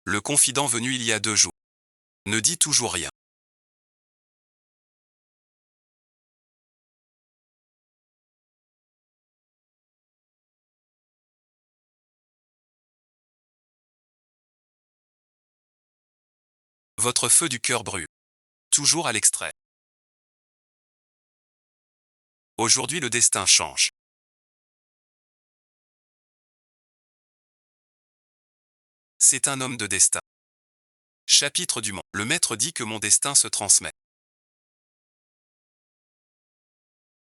Le confident venu il y a 2 jours. Ne dit toujours rien. Votre feu du cœur brûle. Toujours à l'extrait. Aujourd'hui le destin change. C'est un homme de destin. Chapitre du monde. Le maître dit que mon destin se transmet.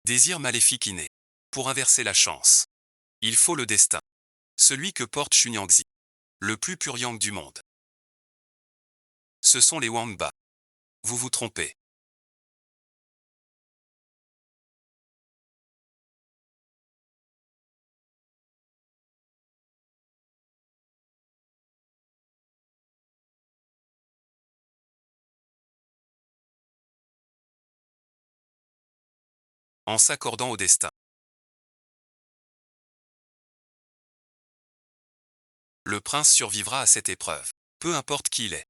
Désir maléfique inné. Pour inverser la chance. Il faut le destin. Celui que porte Xunyangzi. Le plus pur yang du monde. Ce sont les Wangba. Vous vous trompez. En s'accordant au destin. Le prince survivra à cette épreuve. Peu importe qui il est.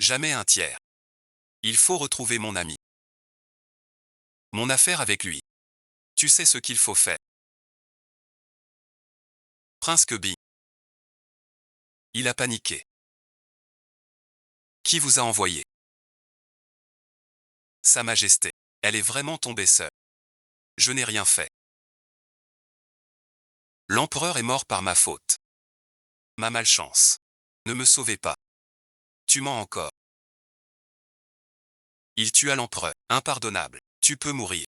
Jamais un tiers. Il faut retrouver mon ami. Mon affaire avec lui. Tu sais ce qu'il faut faire. Prince Kebi. Il a paniqué. Qui vous a envoyé? Sa Majesté. Elle est vraiment tombée seule. Je n'ai rien fait. L'empereur est mort par ma faute. Ma malchance. Ne me sauvez pas. Tu mens encore. Il tua l'empereur. Impardonnable. Tu peux mourir.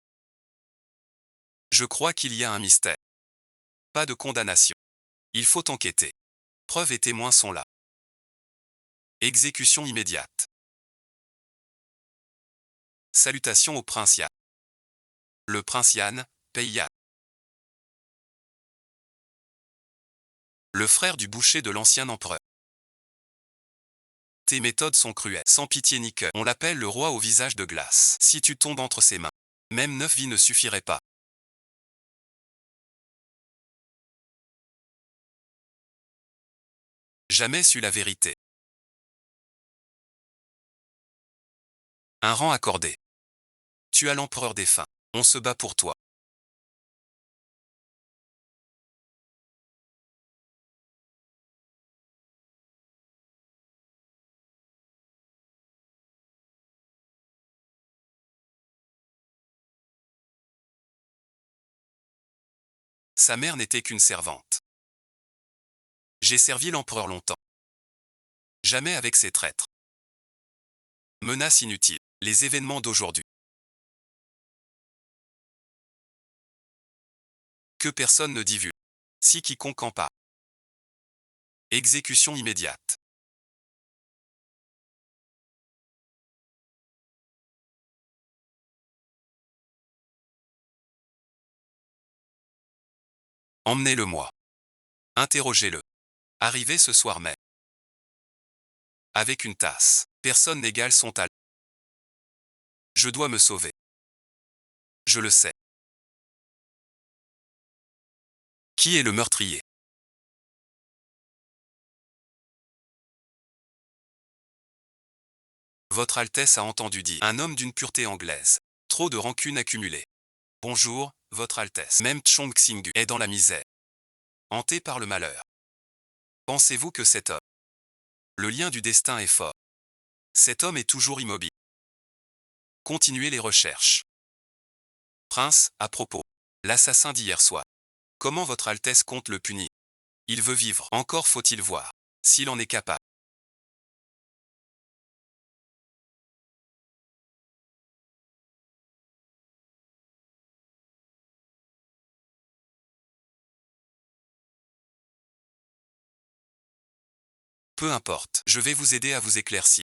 Je crois qu'il y a un mystère. Pas de condamnation. Il faut enquêter. Preuves et témoins sont là. Exécution immédiate. Salutations au prince Yan. Le prince Yan, paye Yan. Le frère du boucher de l'ancien empereur. Tes méthodes sont cruelles, sans pitié ni cœur. On l'appelle le roi au visage de glace. Si tu tombes entre ses mains, même 9 vies ne suffiraient pas. Jamais su la vérité. Un rang accordé. Tu as l'empereur défunt. On se bat pour toi. Sa mère n'était qu'une servante. J'ai servi l'empereur longtemps. Jamais avec ces traîtres. Menace inutile. Les événements d'aujourd'hui. Que personne ne divulgue. Si quiconque en parle. Exécution immédiate. Emmenez-le-moi. Interrogez-le. Arrivé ce soir même. Avec une tasse. Personne n'égale son talent. Je dois me sauver. Je le sais. Qui est le meurtrier? Votre Altesse a entendu dire. Un homme d'une pureté anglaise. Trop de rancune accumulée. Bonjour, Votre Altesse. Même Chong Xingu est dans la misère. Hanté par le malheur. Pensez-vous que cet homme, le lien du destin est fort? Cet homme est toujours immobile. Continuez les recherches. Prince, à propos. L'assassin d'hier soir. Comment Votre Altesse compte le punir? Il veut vivre. Encore faut-il voir. S'il en est capable. Peu importe. Je vais vous aider à vous éclaircir.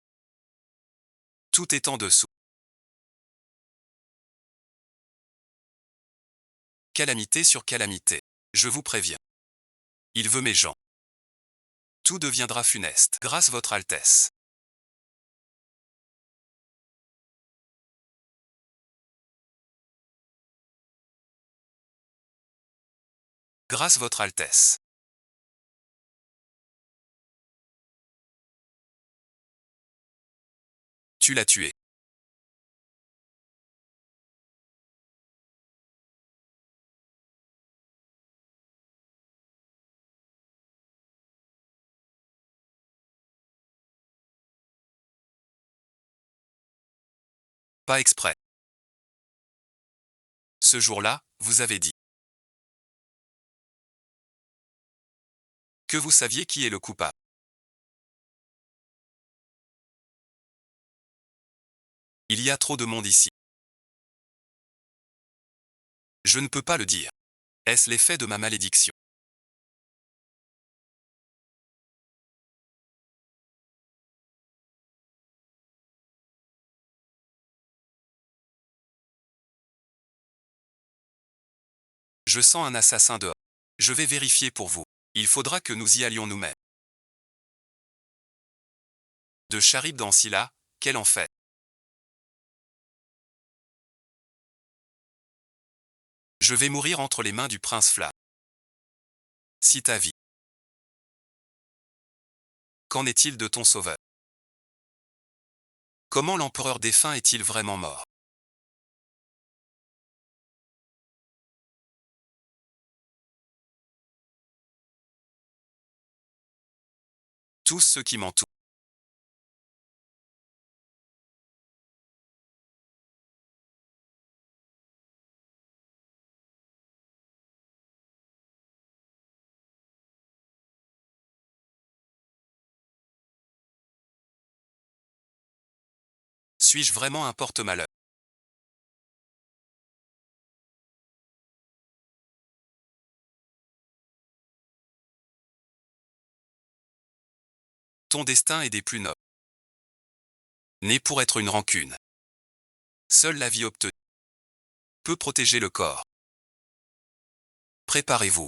Tout est en dessous. Calamité sur calamité. Je vous préviens. Il veut mes gens. Tout deviendra funeste. Grâce Votre Altesse. Grâce Votre Altesse. Tu l'as tué. Pas exprès. Ce jour-là, vous avez dit que vous saviez qui est le coupable. Il y a trop de monde ici. Je ne peux pas le dire. Est-ce l'effet de ma malédiction? Je sens un assassin dehors. Je vais vérifier pour vous. Il faudra que nous y allions nous-mêmes. De Charib dans Scylla, quel en fait? Je vais mourir entre les mains du prince Flamme. Si ta vie. Qu'en est-il de ton sauveur? Comment l'empereur défunt est-il vraiment mort? Tous ceux qui m'entourent. Suis-je vraiment un porte-malheur? Ton destin est des plus nobles. Né pour être une rancune. Seule la vie obtenue peut protéger le corps. Préparez-vous.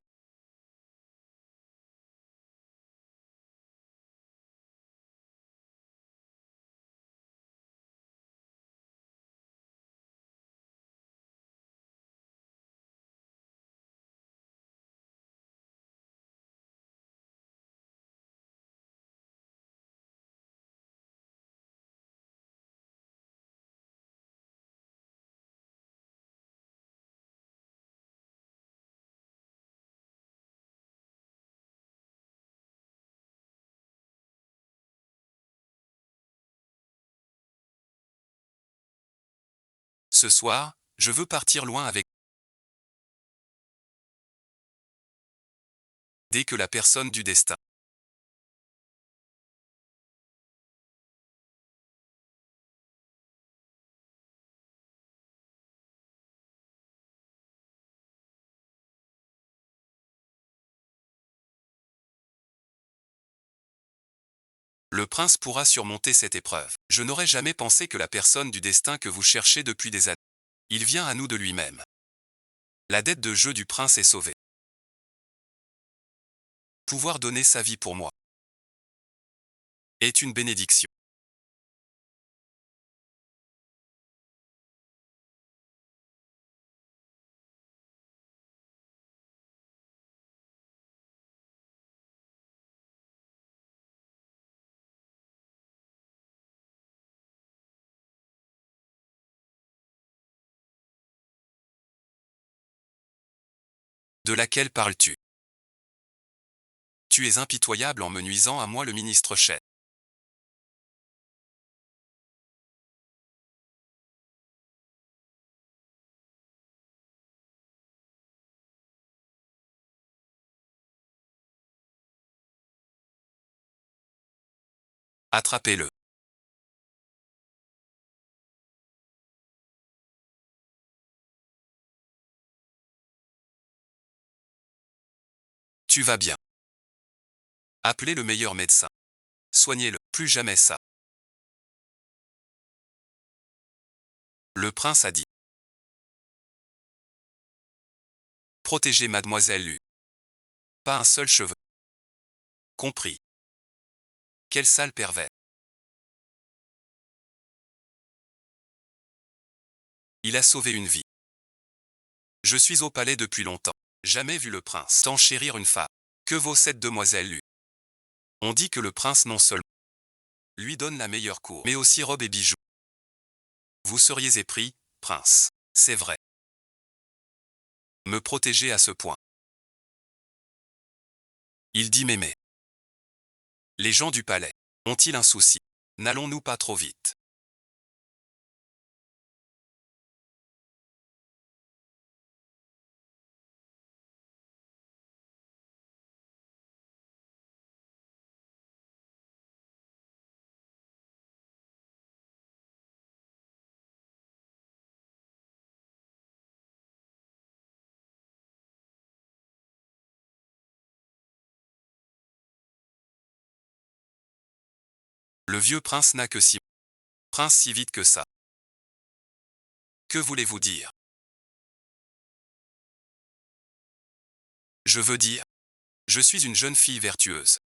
Ce soir, je veux partir loin avec. Dès que la personne du destin. Le prince pourra surmonter cette épreuve. Je n'aurais jamais pensé que la personne du destin que vous cherchez depuis des années. Il vient à nous de lui-même. La dette de jeu du prince est sauvée. Pouvoir donner sa vie pour moi est une bénédiction. De laquelle parles-tu? Tu es impitoyable en me nuisant à moi le ministre chef. Attrapez-le. Tu vas bien. Appelez le meilleur médecin. Soignez-le. Plus jamais ça. Le prince a dit. Protégez mademoiselle Lu. Pas un seul cheveu. Compris. Quel sale pervers. Il a sauvé une vie. Je suis au palais depuis longtemps. Jamais vu le prince tant chérir une femme. Que vaut cette demoiselle Lu? On dit que le prince non seulement lui donne la meilleure cour, mais aussi robe et bijoux. Vous seriez épris, prince. C'est vrai. Me protéger à ce point. Il dit Mémé. Les gens du palais ont-ils un souci? N'allons-nous pas trop vite? Le vieux prince n'a que 6 mois. Prince si vite que ça. Que voulez-vous dire? Je veux dire, je suis une jeune fille vertueuse.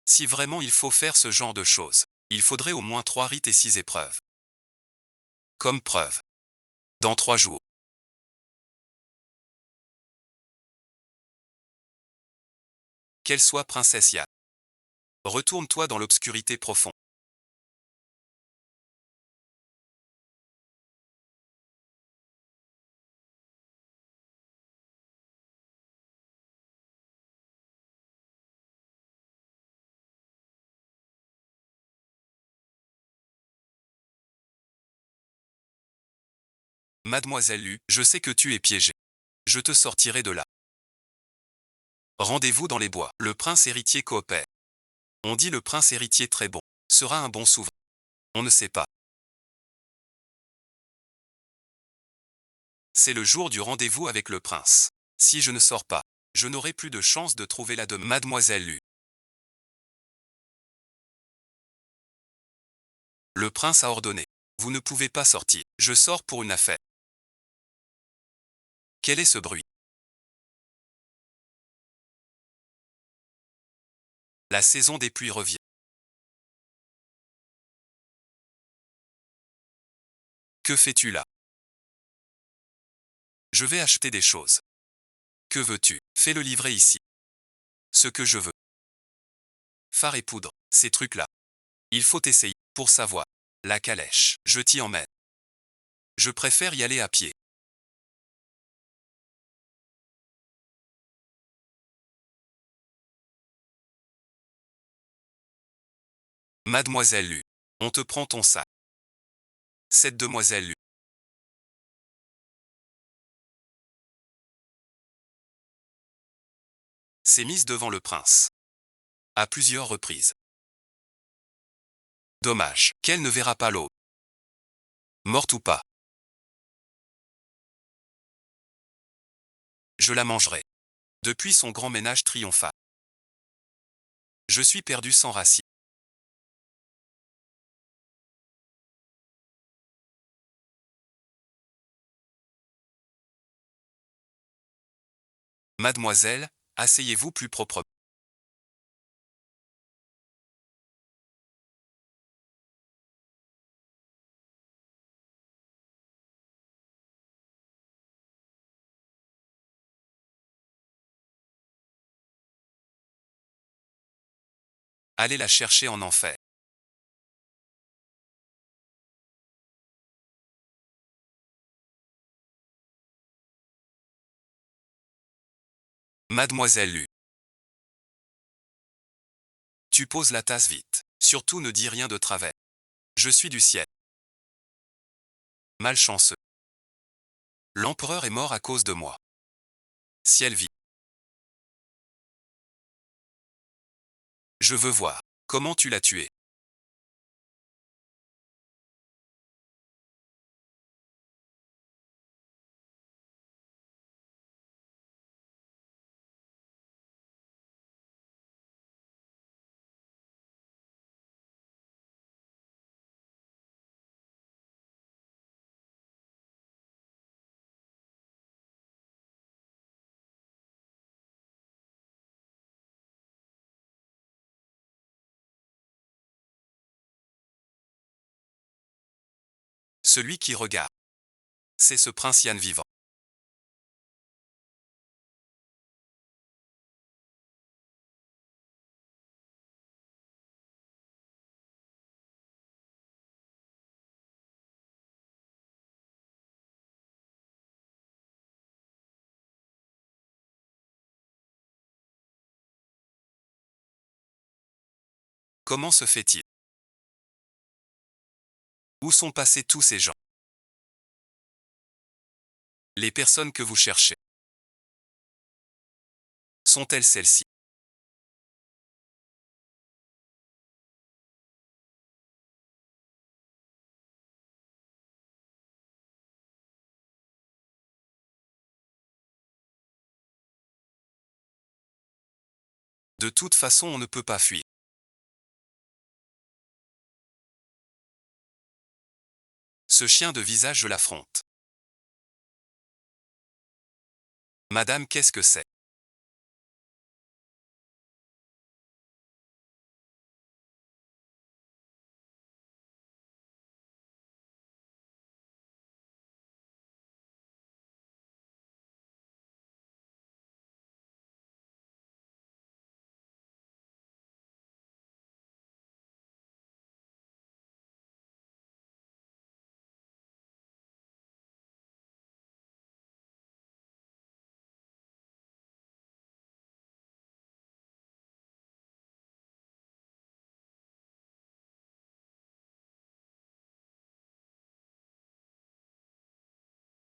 Si vraiment il faut faire ce genre de choses, il faudrait au moins 3 rites et 6 épreuves. Comme preuve. Dans 3 jours. Qu'elle soit princesse Ya. Retourne-toi dans l'obscurité profonde. Mademoiselle Lu, je sais que tu es piégée. Je te sortirai de là. Rendez-vous dans les bois. Le prince héritier coopère. On dit le prince héritier très bon. Sera un bon souverain. On ne sait pas. C'est le jour du rendez-vous avec le prince. Si je ne sors pas, je n'aurai plus de chance de trouver la de Mademoiselle Lu. Le prince a ordonné. Vous ne pouvez pas sortir. Je sors pour une affaire. Quel est ce bruit? La saison des pluies revient. Que fais-tu là? Je vais acheter des choses. Que veux-tu? Fais-le livrer ici. Ce que je veux. Phare et poudre, ces trucs-là. Il faut essayer, pour savoir. La calèche, je t'y emmène. Je préfère y aller à pied. Mademoiselle Lu. On te prend ton sac. Cette demoiselle Lu. S'est mise devant le prince. À plusieurs reprises. Dommage qu'elle ne verra pas l'eau. Morte ou pas. Je la mangerai. Depuis son grand ménage triomphal. Je suis perdu sans racine. Mademoiselle, asseyez-vous plus proprement. Allez la chercher en enfer. Mademoiselle Lu. Tu poses la tasse vite. Surtout ne dis rien de travers. Je suis du ciel. Malchanceux. L'empereur est mort à cause de moi. Ciel vit. Je veux voir. Comment tu l'as tué? Celui qui regarde. C'est ce prince Yann vivant. Comment se fait-il? Où sont passés tous ces gens? Les personnes que vous cherchez. Sont-elles celles-ci? De toute façon, on ne peut pas fuir. Ce chien de visage, je l'affronte. Madame, qu'est-ce que c'est?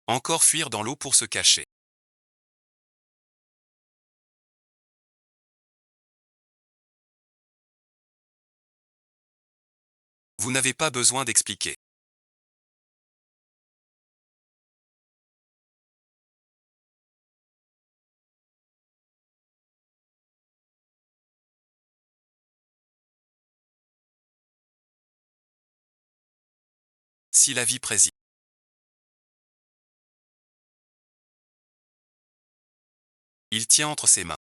Encore fuir dans l'eau pour se cacher. Vous n'avez pas besoin d'expliquer. Si la vie préside. Il tient entre ses mains.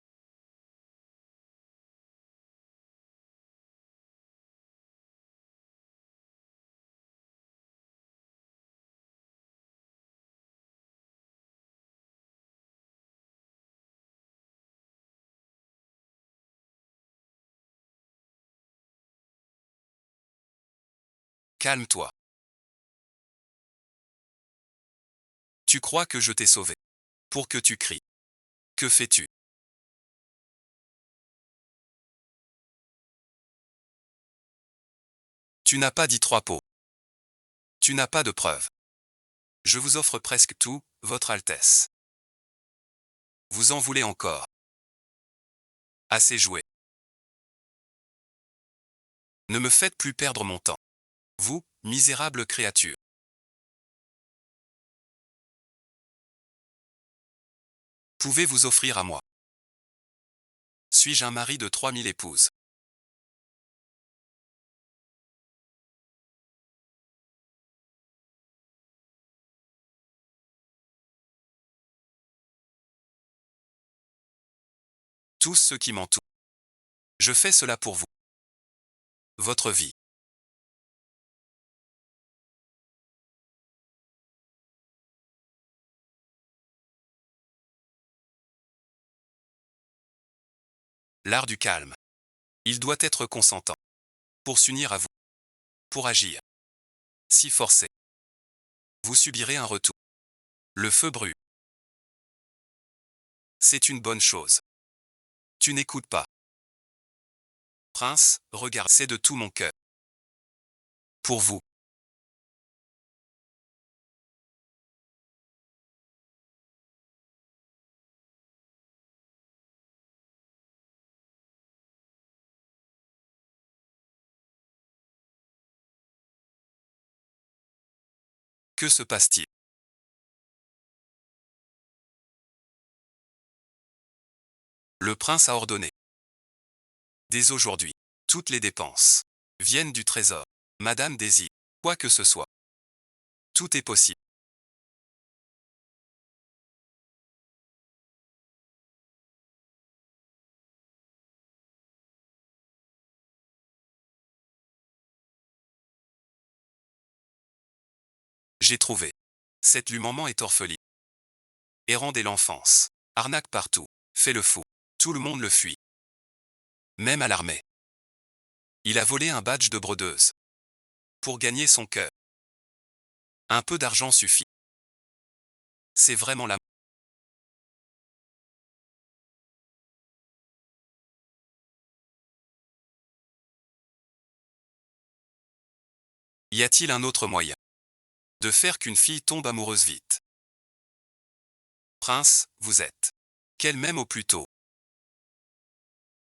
Calme-toi. Tu crois que je t'ai sauvé. Pour que tu cries. Que fais-tu? Tu n'as pas dit trois pots. Tu n'as pas de preuves. Je vous offre presque tout, Votre Altesse. Vous en voulez encore? Assez joué. Ne me faites plus perdre mon temps. Vous, misérable créature. Pouvez vous offrir à moi. Suis-je un mari de 3000 épouses? Tous ceux qui m'entourent. Je fais cela pour vous. Votre vie. L'art du calme. Il doit être consentant. Pour s'unir à vous. Pour agir. Si forcé. Vous subirez un retour. Le feu brûle. C'est une bonne chose. Tu n'écoutes pas. Prince, regarde, c'est de tout mon cœur. Pour vous. Que se passe-t-il? Le prince a ordonné. Dès aujourd'hui, toutes les dépenses viennent du trésor. Madame désire quoi que ce soit. Tout est possible. J'ai trouvé. Cette maman est orpheline. Errant dès l'enfance. Arnaque partout. Fait le fou. Tout le monde le fuit. Même à l'armée. Il a volé un badge de brodeuse. Pour gagner son cœur. Un peu d'argent suffit. C'est vraiment la Y a-t-il un autre moyen de faire qu'une fille tombe amoureuse vite? Prince, vous êtes qu'elle m'aime au plus tôt.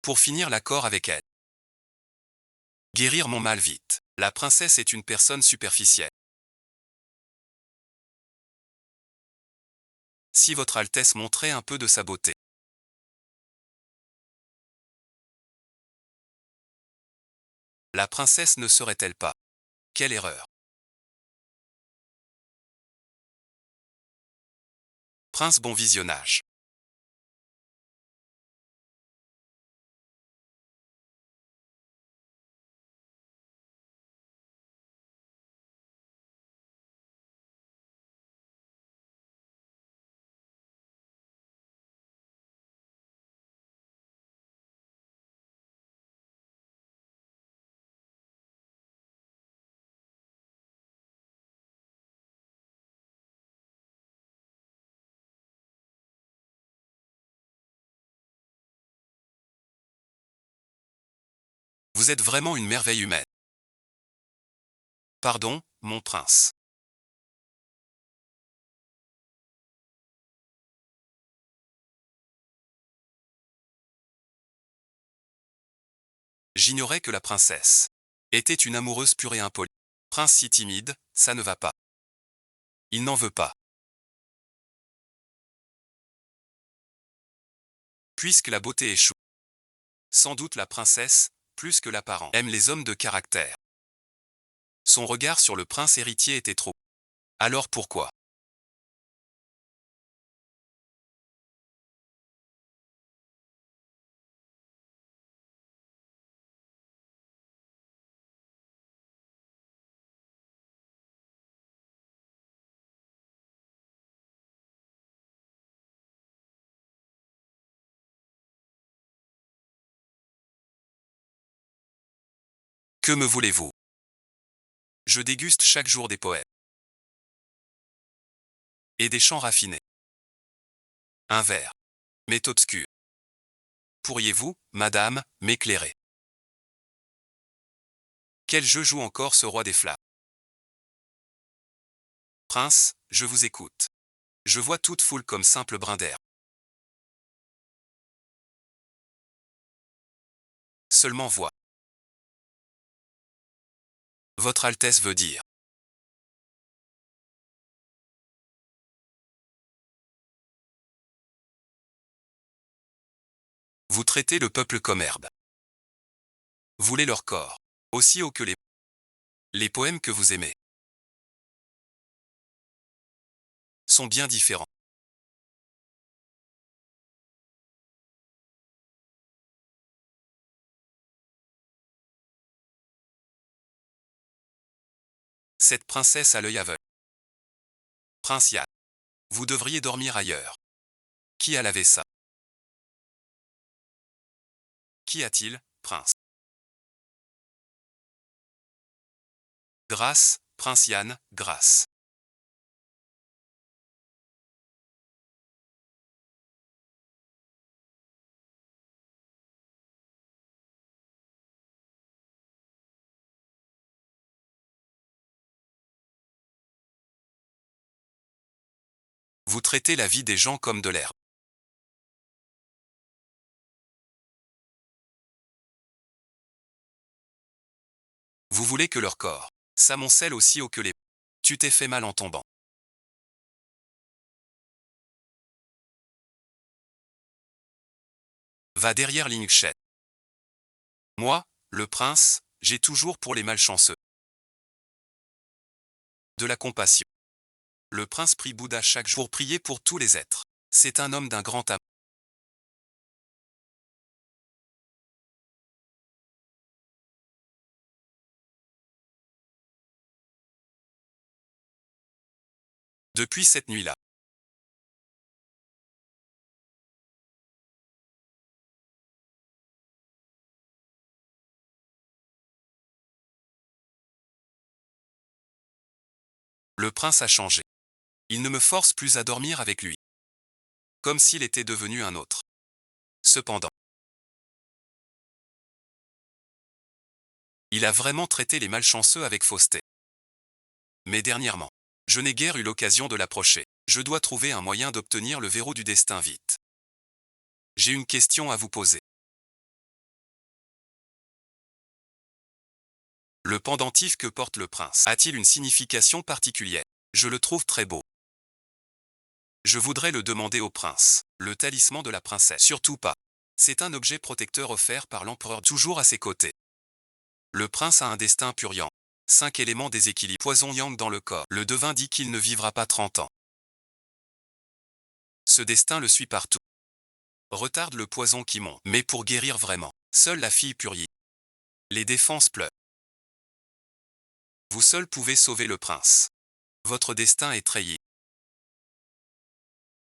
Pour finir l'accord avec elle. Guérir mon mal vite. La princesse est une personne superficielle. Si votre Altesse montrait un peu de sa beauté. La princesse ne serait-elle pas? Quelle erreur! Prince, bon visionnage. Vous êtes vraiment une merveille humaine. Pardon, mon prince. J'ignorais que la princesse était une amoureuse pure et impolie. Prince si timide, ça ne va pas. Il n'en veut pas. Puisque la beauté échoue. Sans doute la princesse, plus que l'apparent, aime les hommes de caractère. Son regard sur le prince héritier était trop. Alors pourquoi? Que me voulez-vous? Je déguste chaque jour des poèmes. Et des chants raffinés. Un verre. Mais obscur. Pourriez-vous, madame, m'éclairer? Quel jeu joue encore ce roi des flammes? Prince, je vous écoute. Je vois toute foule comme simple brin d'air. Seulement voix. Votre Altesse veut dire. Vous traitez le peuple comme herbe. Voulez leur corps. Aussi haut que les poèmes que vous aimez. Sont bien différents. Cette princesse a l'œil aveugle. Prince Yan. Vous devriez dormir ailleurs. Qui a lavé ça? Qu'y a-t-il, prince? Grâce, prince Yan, grâce. Vous traitez la vie des gens comme de l'herbe. Vous voulez que leur corps s'amoncelle aussi haut que les. Tu t'es fait mal en tombant. Va derrière Lingshen. Moi, le prince, j'ai toujours pour les malchanceux. De la compassion. Le prince prie Bouddha chaque jour pour prier pour tous les êtres. C'est un homme d'un grand amour. Depuis cette nuit-là. Le prince a changé. Il ne me force plus à dormir avec lui. Comme s'il était devenu un autre. Cependant, il a vraiment traité les malchanceux avec fausseté. Mais dernièrement, je n'ai guère eu l'occasion de l'approcher. Je dois trouver un moyen d'obtenir le verrou du destin vite. J'ai une question à vous poser. Le pendentif que porte le prince a-t-il une signification particulière? Je le trouve très beau. Je voudrais le demander au prince. Le talisman de la princesse. Surtout pas. C'est un objet protecteur offert par l'empereur toujours à ses côtés. Le prince a un destin purian. 5 éléments déséquilibrés. Poison yang dans le corps. Le devin dit qu'il ne vivra pas 30 ans. Ce destin le suit partout. Retarde le poison qui monte. Mais pour guérir vraiment, seule la fille purie. Les défenses pleurent. Vous seul pouvez sauver le prince. Votre destin est treillis.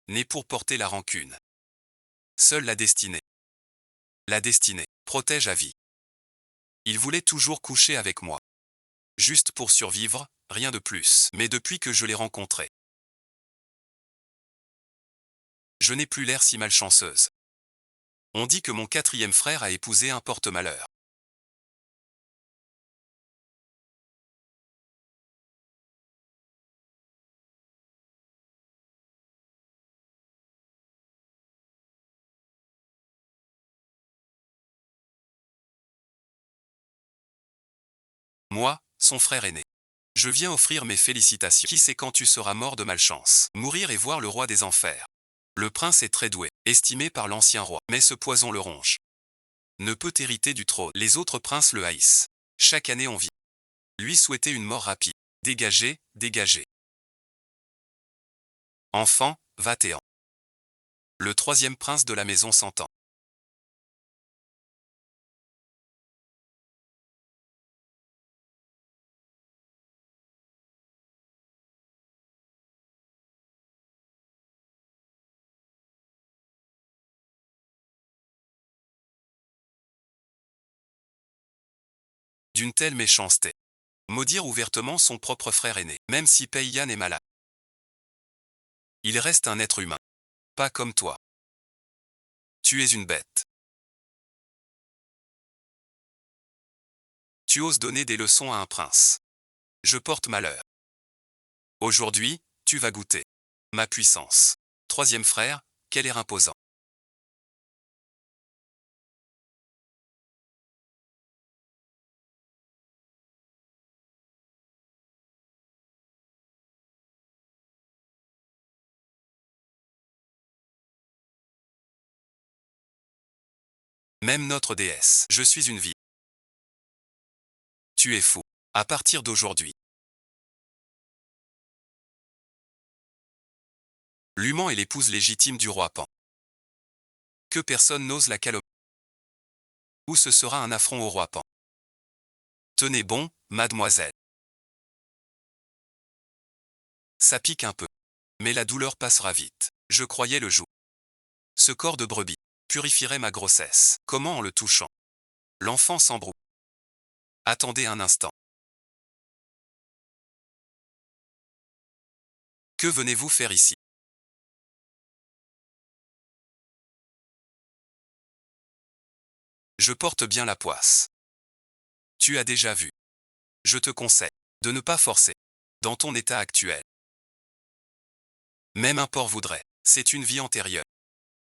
Né pour porter la rancune. Seule la destinée. La destinée protège à vie. Il voulait toujours coucher avec moi. Juste pour survivre, rien de plus. Mais depuis que je l'ai rencontré, je n'ai plus l'air si malchanceuse. On dit que mon 4e frère a épousé un porte-malheur. Moi, son frère aîné. Je viens offrir mes félicitations. Qui sait quand tu seras mort de malchance? Mourir et voir le roi des enfers. Le prince est très doué, estimé par l'ancien roi, mais ce poison le ronge. Ne peut hériter du trône. Les autres princes le haïssent. Chaque année on vit. Lui souhaitait une mort rapide. Dégagez, dégagez. Enfant, va-t'en. Le 3e prince de la maison s'entend. D'une telle méchanceté. Maudire ouvertement son propre frère aîné, même si Peiyan est malade. Il reste un être humain. Pas comme toi. Tu es une bête. Tu oses donner des leçons à un prince. Je porte malheur. Aujourd'hui, tu vas goûter ma puissance. 3e frère, quel air imposant. Même notre déesse. Je suis une vie. Tu es fou. À partir d'aujourd'hui. L'humain est l'épouse légitime du roi Pan. Que personne n'ose la calomnier. Ou ce sera un affront au roi Pan. Tenez bon, mademoiselle. Ça pique un peu. Mais la douleur passera vite. Je croyais le jour. Ce corps de brebis purifierait ma grossesse. Comment en le touchant? L'enfant s'embrouille. Attendez un instant. Que venez-vous faire ici? Je porte bien la poisse. Tu as déjà vu. Je te conseille de ne pas forcer. Dans ton état actuel. Même un porc voudrait. C'est une vie antérieure.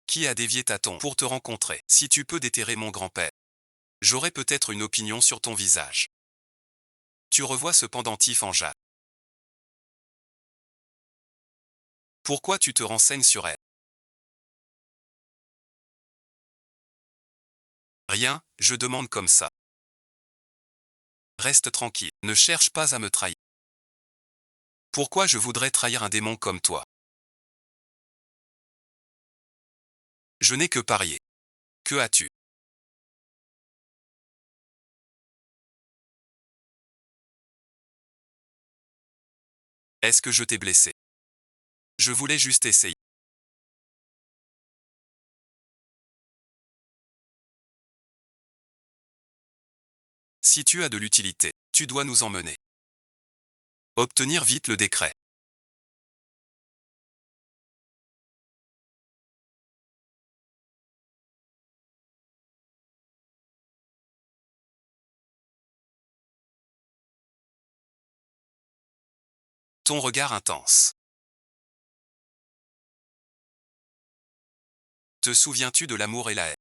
Qui a dévié ta tombe pour te rencontrer? Si tu peux déterrer mon grand-père, j'aurai peut-être une opinion sur ton visage. Tu revois ce pendentif en jade. Pourquoi tu te renseignes sur elle? Rien, je demande comme ça. Reste tranquille, ne cherche pas à me trahir. Pourquoi je voudrais trahir un démon comme toi? Je n'ai que parié. Que as-tu? Est-ce que je t'ai blessé? Je voulais juste essayer. Si tu as de l'utilité, tu dois nous emmener. Obtenir vite le décret. Ton regard intense. Te souviens-tu de l'amour et la haine?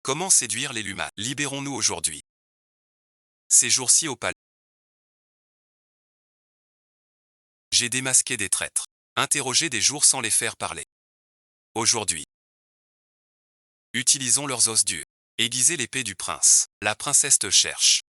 Comment séduire les lumas? Libérons-nous aujourd'hui. Ces jours-ci au palais. J'ai démasqué des traîtres. Interrogé des jours sans les faire parler. Aujourd'hui. Utilisons leurs os durs. Aiguisez l'épée du prince. La princesse te cherche.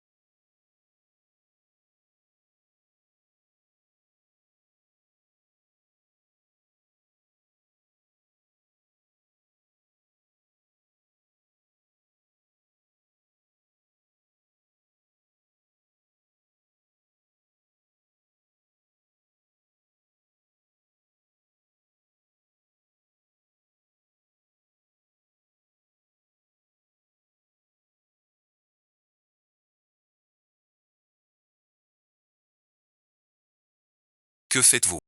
Que faites-vous?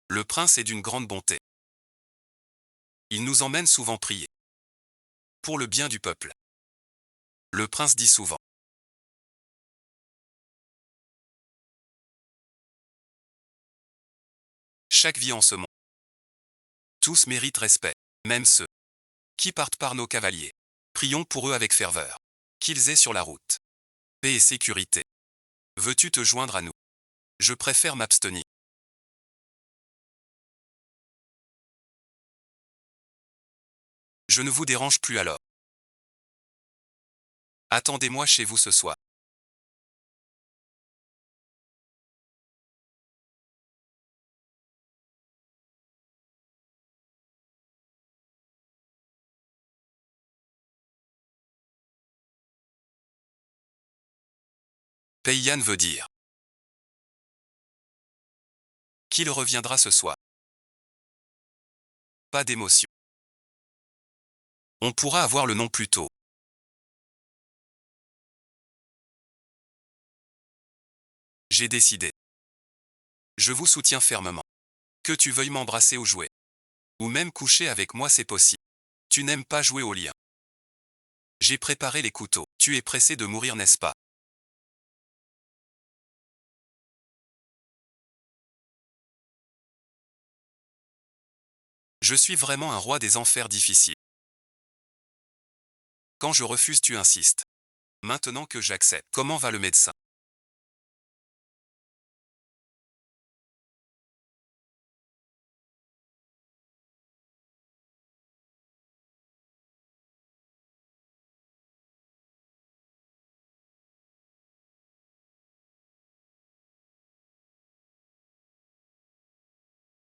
Le prince est d'une grande bonté. Il nous emmène souvent prier. Pour le bien du peuple. Le prince dit souvent. Chaque vie en ce monde. Tous méritent respect. Même ceux qui partent par nos cavaliers. Prions pour eux avec ferveur. Qu'ils aient sur la route paix et sécurité. Veux-tu te joindre à nous? Je préfère m'abstenir. Je ne vous dérange plus alors. Attendez-moi chez vous ce soir. Payyan veut dire qu'il reviendra ce soir. Pas d'émotion. On pourra avoir le nom plus tôt. J'ai décidé. Je vous soutiens fermement. Que tu veuilles m'embrasser ou jouer. Ou même coucher avec moi, c'est possible. Tu n'aimes pas jouer au lien. J'ai préparé les couteaux. Tu es pressé de mourir, n'est-ce pas? Je suis vraiment un roi des enfers difficiles. Quand je refuse, tu insistes. Maintenant que j'accepte, comment va le médecin?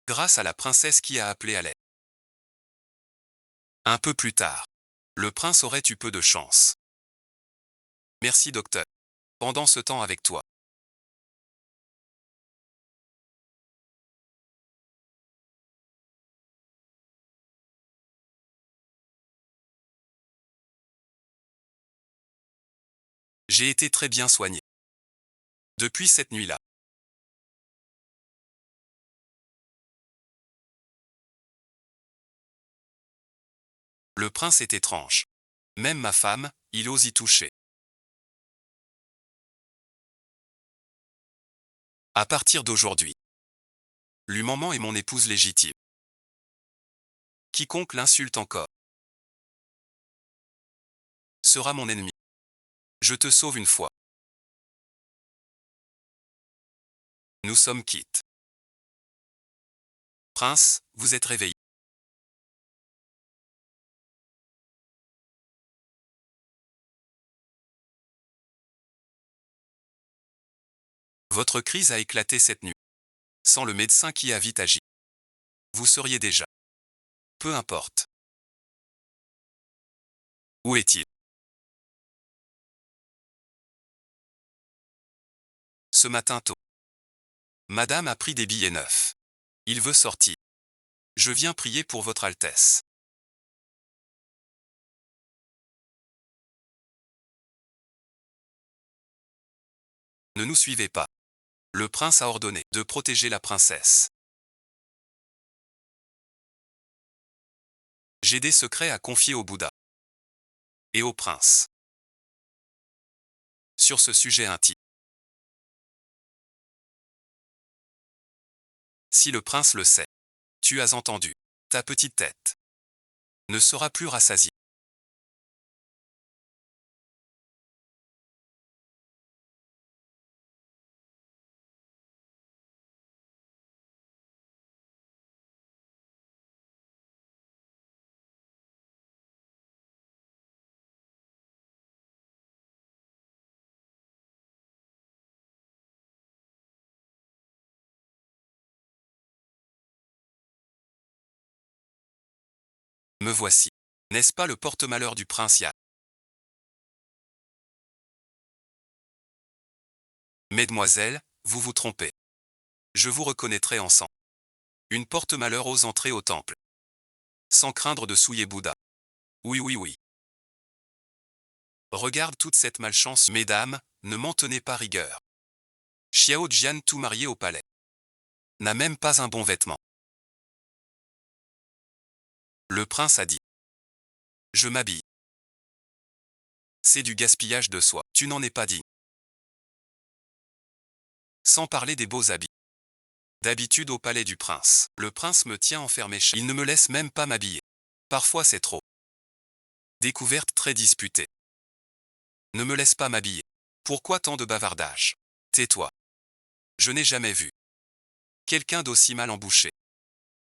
Grâce à la princesse qui a appelé à l'aide. Un peu plus tard. Le prince aurait eu peu de chance. Merci docteur. Pendant ce temps avec toi. J'ai été très bien soigné. Depuis cette nuit-là. Le prince est étrange. Même ma femme, il ose y toucher. À partir d'aujourd'hui. Maman est mon épouse légitime. Quiconque l'insulte encore sera mon ennemi. Je te sauve une fois. Nous sommes quittes. Prince, vous êtes réveillé. Votre crise a éclaté cette nuit. Sans le médecin qui a vite agi. Vous seriez déjà. Peu importe. Où est-il? Ce matin tôt. Madame a pris des billets neufs. Il veut sortir. Je viens prier pour votre Altesse. Ne nous suivez pas. Le prince a ordonné de protéger la princesse. J'ai des secrets à confier au Bouddha. Et au prince. Sur ce sujet intime. Si le prince le sait, tu as entendu, ta petite tête ne sera plus rassasiée. Me voici. N'est-ce pas le porte-malheur du prince Ya? Mesdemoiselles, vous vous trompez. Je vous reconnaîtrai en sang. Une porte-malheur ose entrer au temple. Sans craindre de souiller Bouddha. Oui, oui, oui. Regarde toute cette malchance, mesdames, ne m'en tenez pas rigueur. Xiao Jian, tout marié au palais, n'a même pas un bon vêtement. Le prince a dit. Je m'habille. C'est du gaspillage de soie, tu n'en es pas digne. Sans parler des beaux habits. D'habitude au palais du prince, le prince me tient enfermé chez. Il ne me laisse même pas m'habiller. Parfois c'est trop. Découverte très disputée. Ne me laisse pas m'habiller. Pourquoi tant de bavardage? Tais-toi. Je n'ai jamais vu quelqu'un d'aussi mal embouché.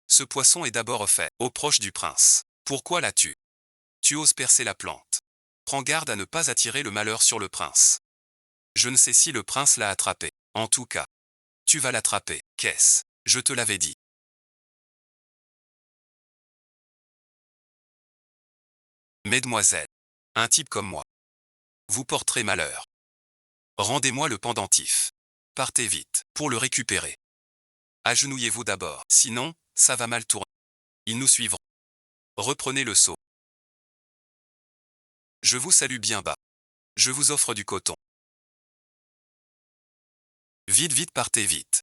Ce poisson est d'abord fait aux proches du prince. Pourquoi l'as-tu? Tu oses percer la plante. Prends garde à ne pas attirer le malheur sur le prince. Je ne sais si le prince l'a attrapé. En tout cas, tu vas l'attraper. Qu'est-ce? Je te l'avais dit. Mesdemoiselles, un type comme moi vous porterez malheur. Rendez-moi le pendentif. Partez vite, pour le récupérer. Agenouillez-vous d'abord, sinon, ça va mal tourner. Ils nous suivront. Reprenez le seau. Je vous salue bien bas. Je vous offre du coton. Vite, vite, partez vite.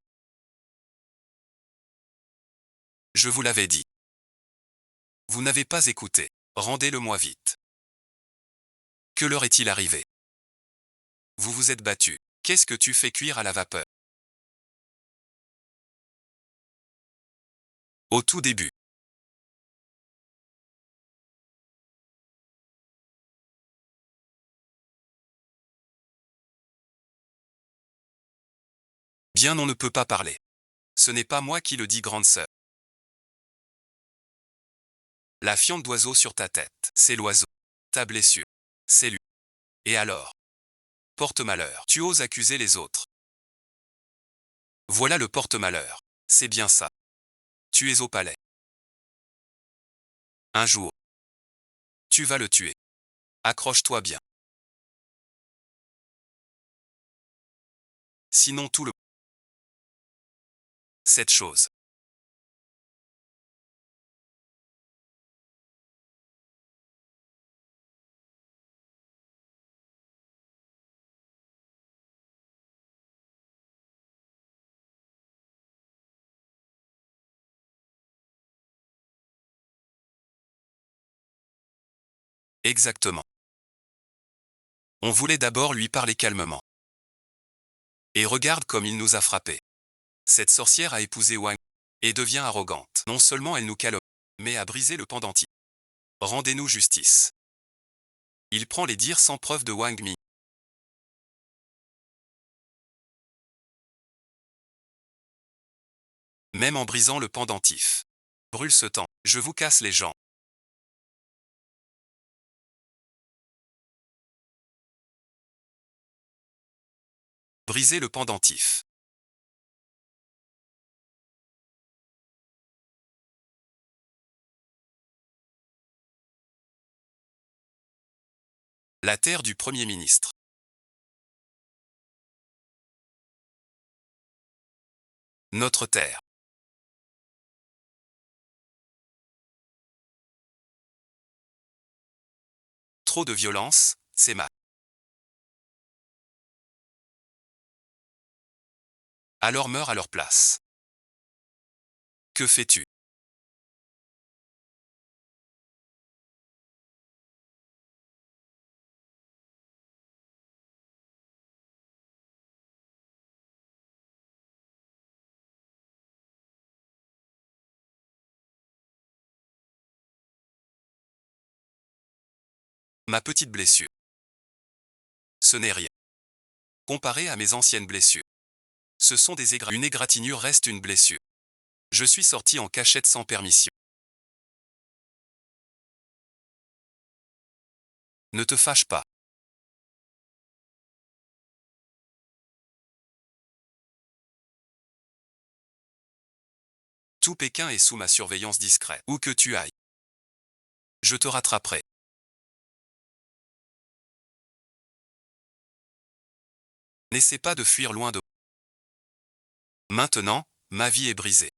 Je vous l'avais dit. Vous n'avez pas écouté. Rendez-le-moi vite. Que leur est-il arrivé? Vous vous êtes battu. Qu'est-ce que tu fais cuire à la vapeur? Au tout début. Bien, on ne peut pas parler. Ce n'est pas moi qui le dis, grande sœur. La fiente d'oiseau sur ta tête, c'est l'oiseau. Ta blessure, c'est lui. Et alors? Porte-malheur. Tu oses accuser les autres. Voilà le porte-malheur. C'est bien ça. Tu es au palais. Un jour, tu vas le tuer. Accroche-toi bien. Sinon tout le... Cette chose. Exactement. On voulait d'abord lui parler calmement. Et regarde comme il nous a frappés. Cette sorcière a épousé Wang et devient arrogante. Non seulement elle nous calme, mais a brisé le pendentif. Rendez-nous justice. Il prend les dires sans preuve de Wang Mi. Même en brisant le pendentif. Brûle ce temps, je vous casse les jambes. Briser le pendentif. La terre du Premier ministre. Notre terre. Trop de violence, c'est mal. Alors meurs à leur place. Que fais-tu? Ma petite blessure. Ce n'est rien. Comparé à mes anciennes blessures. Ce sont des égratignures. Une égratignure reste une blessure. Je suis sorti en cachette sans permission. Ne te fâche pas. Tout Pékin est sous ma surveillance discrète. Où que tu ailles. Je te rattraperai. N'essaie pas de fuir loin de moi. Maintenant, ma vie est brisée.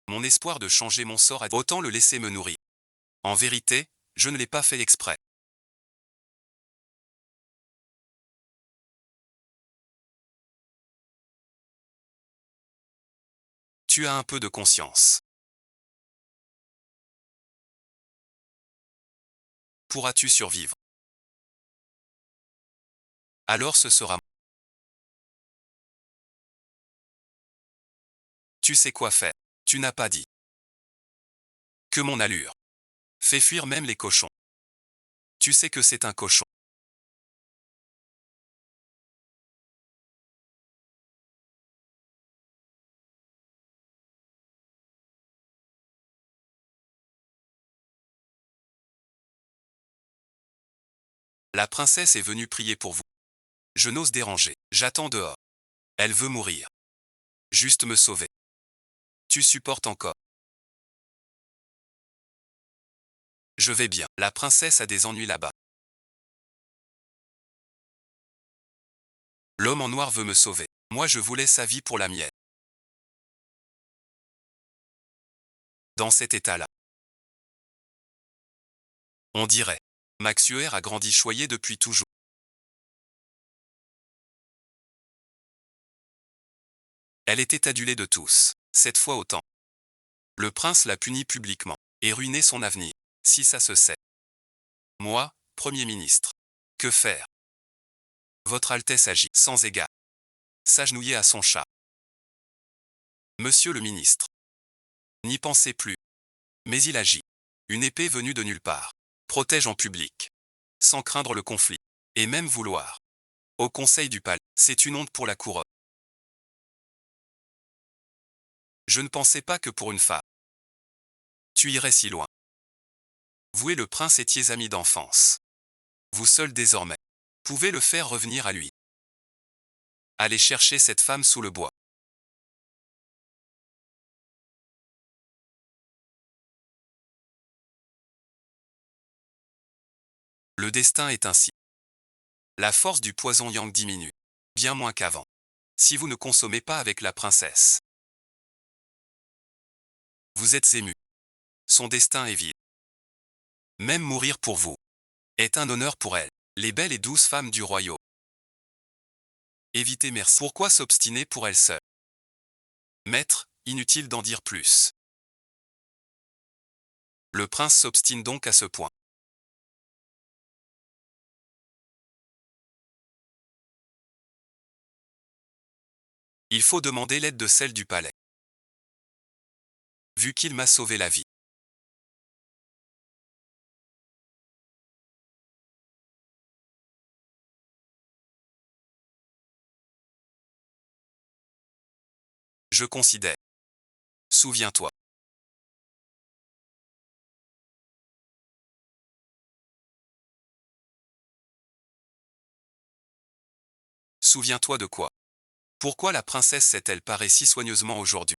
Mon espoir de changer mon sort a autant le laisser me nourrir. En vérité, je ne l'ai pas fait exprès. Tu as un peu de conscience. Pourras-tu survivre? Alors ce sera. Tu sais quoi faire. Tu n'as pas dit. Que mon allure. Fait fuir même les cochons. Tu sais que c'est un cochon. La princesse est venue prier pour vous. Je n'ose déranger. J'attends dehors. Elle veut mourir. Juste me sauver. Tu supportes encore. Je vais bien. La princesse a des ennuis là-bas. L'homme en noir veut me sauver. Moi je voulais sa vie pour la mienne. Dans cet état-là. On dirait. Maxuer a grandi choyé depuis toujours. Elle était adulée de tous. Cette fois autant. Le prince l'a punie publiquement. Et ruiné son avenir. Si ça se sait. Moi, Premier ministre. Que faire? Votre Altesse agit, sans égard. S'agenouiller à son chat. Monsieur le ministre. N'y pensez plus. Mais il agit. Une épée venue de nulle part. Protège en public. Sans craindre le conflit. Et même vouloir. Au conseil du palais, c'est une honte pour la couronne. Je ne pensais pas que pour une femme. Tu irais si loin. Vous et le prince étiez amis d'enfance. Vous seul désormais. Pouvez le faire revenir à lui. Allez chercher cette femme sous le bois. Le destin est ainsi. La force du poison yang diminue. Bien moins qu'avant. Si vous ne consommez pas avec la princesse. Vous êtes ému. Son destin est vil. Même mourir pour vous est un honneur pour elle. Les belles et douces femmes du royaume. Évitez merci. Pourquoi s'obstiner pour elle seule? Maître, inutile d'en dire plus. Le prince s'obstine donc à ce point. Il faut demander l'aide de celle du palais. Vu qu'il m'a sauvé la vie. Je considère. Souviens-toi. Souviens-toi de quoi? Pourquoi la princesse s'est-elle parée si soigneusement aujourd'hui?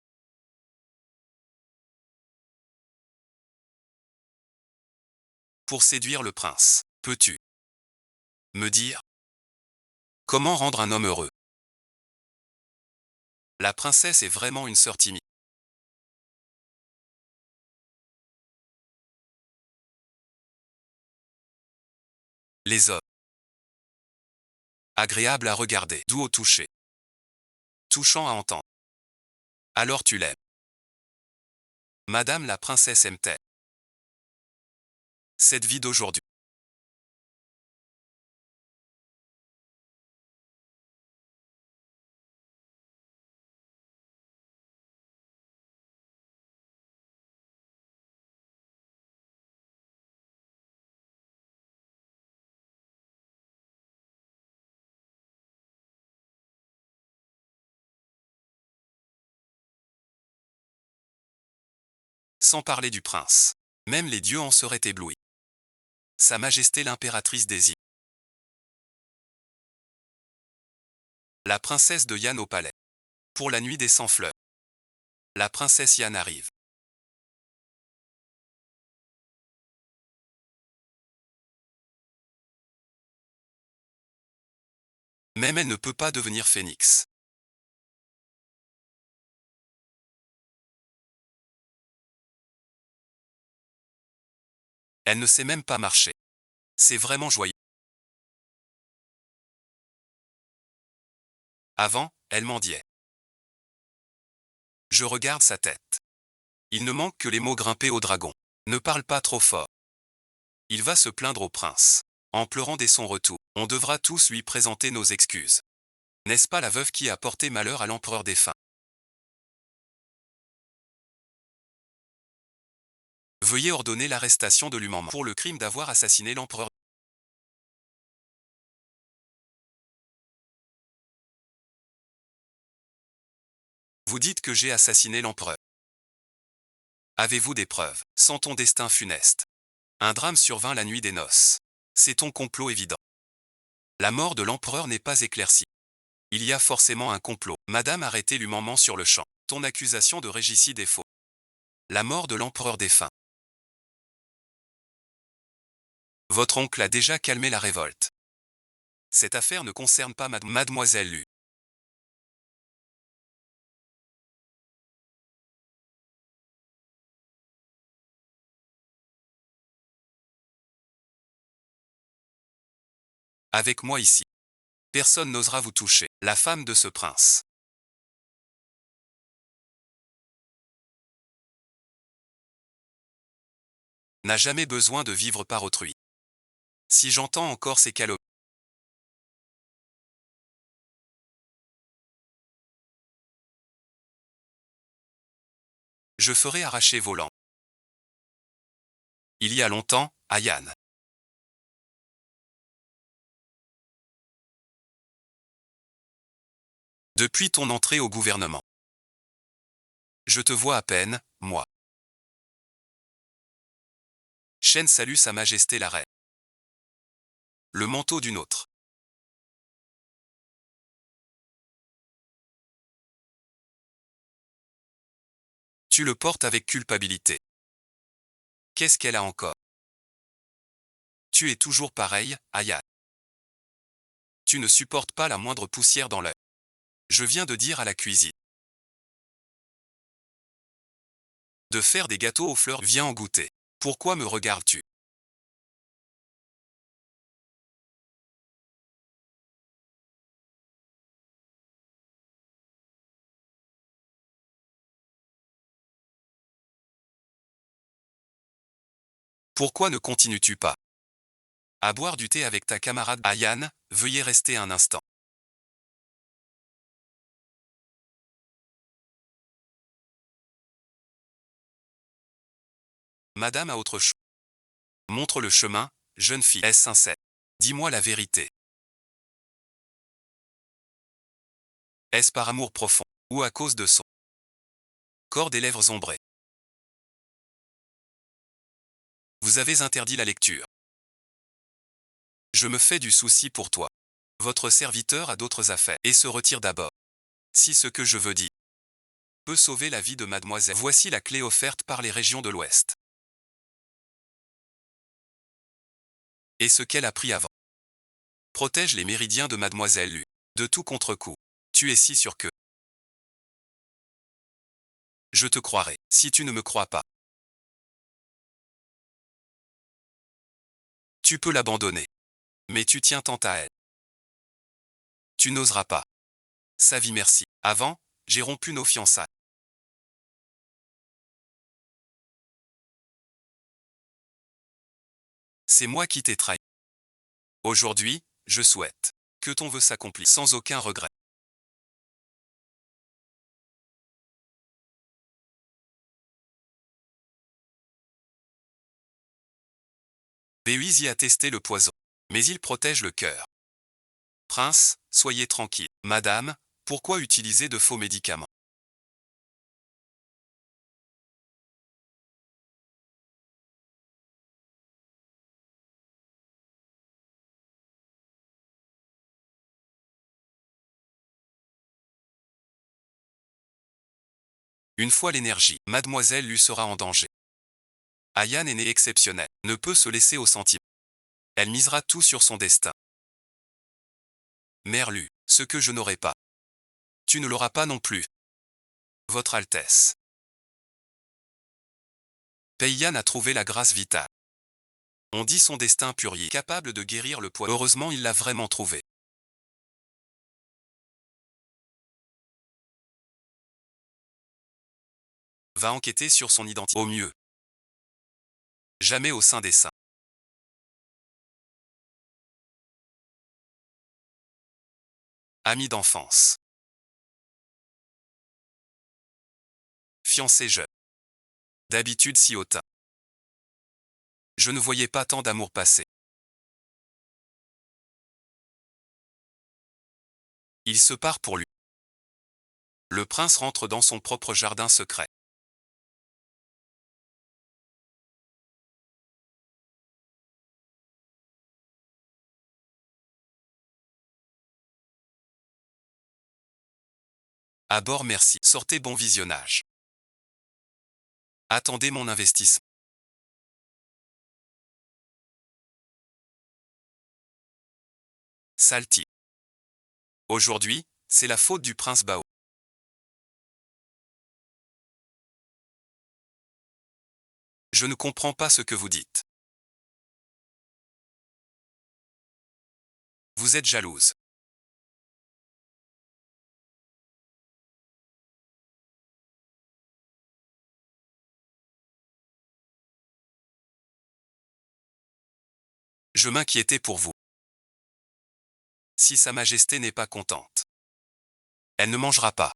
Pour séduire le prince, peux-tu me dire comment rendre un homme heureux? La princesse est vraiment une sœur timide. Les hommes, agréables à regarder, doux au toucher, touchant à entendre. Alors tu l'aimes. Madame la princesse aime-t-elle cette vie d'aujourd'hui? Sans parler du prince. Même les dieux en seraient éblouis. Sa Majesté l'impératrice des îles. La princesse de Yann au palais. Pour la nuit des 100 fleurs. La princesse Yann arrive. Même elle ne peut pas devenir phénix. Elle ne sait même pas marcher. C'est vraiment joyeux. Avant, elle mendiait. Je regarde sa tête. Il ne manque que les mots grimpés au dragon. Ne parle pas trop fort. Il va se plaindre au prince. En pleurant dès son retour, on devra tous lui présenter nos excuses. N'est-ce pas la veuve qui a porté malheur à l'empereur défunt? Veuillez ordonner l'arrestation de l'Humanman pour le crime d'avoir assassiné l'empereur. Vous dites que j'ai assassiné l'empereur. Avez-vous des preuves? Sans ton destin funeste. Un drame survint la nuit des noces. C'est ton complot évident. La mort de l'empereur n'est pas éclaircie. Il y a forcément un complot. Madame arrêtez l'Humanman sur le champ. Ton accusation de régicide est faux. La mort de l'empereur défunt. Votre oncle a déjà calmé la révolte. Cette affaire ne concerne pas mademoiselle Lu. Avec moi ici. Personne n'osera vous toucher. La femme de ce prince n'a jamais besoin de vivre par autrui. Si j'entends encore ces calomnies, je ferai arracher vos langues. Il y a longtemps, à Yann. Depuis ton entrée au gouvernement. Je te vois à peine, moi. Shen salue sa majesté la reine. Le manteau d'une autre. Tu le portes avec culpabilité. Qu'est-ce qu'elle a encore? Tu es toujours pareil, Ayane. Tu ne supportes pas la moindre poussière dans l'œil. Je viens de dire à la cuisine de faire des gâteaux aux fleurs, viens en goûter. Pourquoi me regardes-tu? Pourquoi ne continues-tu pas à boire du thé avec ta camarade Ayane? Veuillez rester un instant. Madame a autre chose. Montre le chemin, jeune fille. Est-ce sincère? Dis-moi la vérité. Est-ce par amour profond, ou à cause de son corps des lèvres ombrées? Vous avez interdit la lecture. Je me fais du souci pour toi. Votre serviteur a d'autres affaires, et se retire d'abord. Si ce que je veux dire peut sauver la vie de mademoiselle, voici la clé offerte par les régions de l'Ouest. Et ce qu'elle a pris avant. Protège les méridiens de Mademoiselle Lu. De tout contre-coup. Tu es si sûr que. Je te croirai, si tu ne me crois pas. Tu peux l'abandonner. Mais tu tiens tant à elle. Tu n'oseras pas. Sa vie merci. Avant, j'ai rompu nos fiançailles. C'est moi qui t'ai trahi. Aujourd'hui, je souhaite que ton vœu s'accomplisse sans aucun regret. Béuise y a testé le poison. Mais il protège le cœur. Prince, soyez tranquille. Madame, pourquoi utiliser de faux médicaments? Une fois l'énergie, Mademoiselle Lu sera en danger. Ayane est née exceptionnelle, ne peut se laisser au sentiment. Elle misera tout sur son destin. Mère Lu, ce que je n'aurai pas. Tu ne l'auras pas non plus. Votre Altesse. Peiyan a trouvé la grâce vitale. On dit son destin purier, capable de guérir le poison. Heureusement, il l'a vraiment trouvé. Va enquêter sur son identité. Au mieux. Jamais au sein des saints. Ami d'enfance. Fiancé jeune. D'habitude si hautain. Je ne voyais pas tant d'amour passer. Il se part pour lui. Le prince rentre dans son propre jardin secret. À bord merci. Sortez bon visionnage. Attendez mon investissement. Salty. Aujourd'hui, c'est la faute du prince Bao. Je ne comprends pas ce que vous dites. Vous êtes jalouse. Je m'inquiétais pour vous. Si Sa Majesté n'est pas contente, elle ne mangera pas.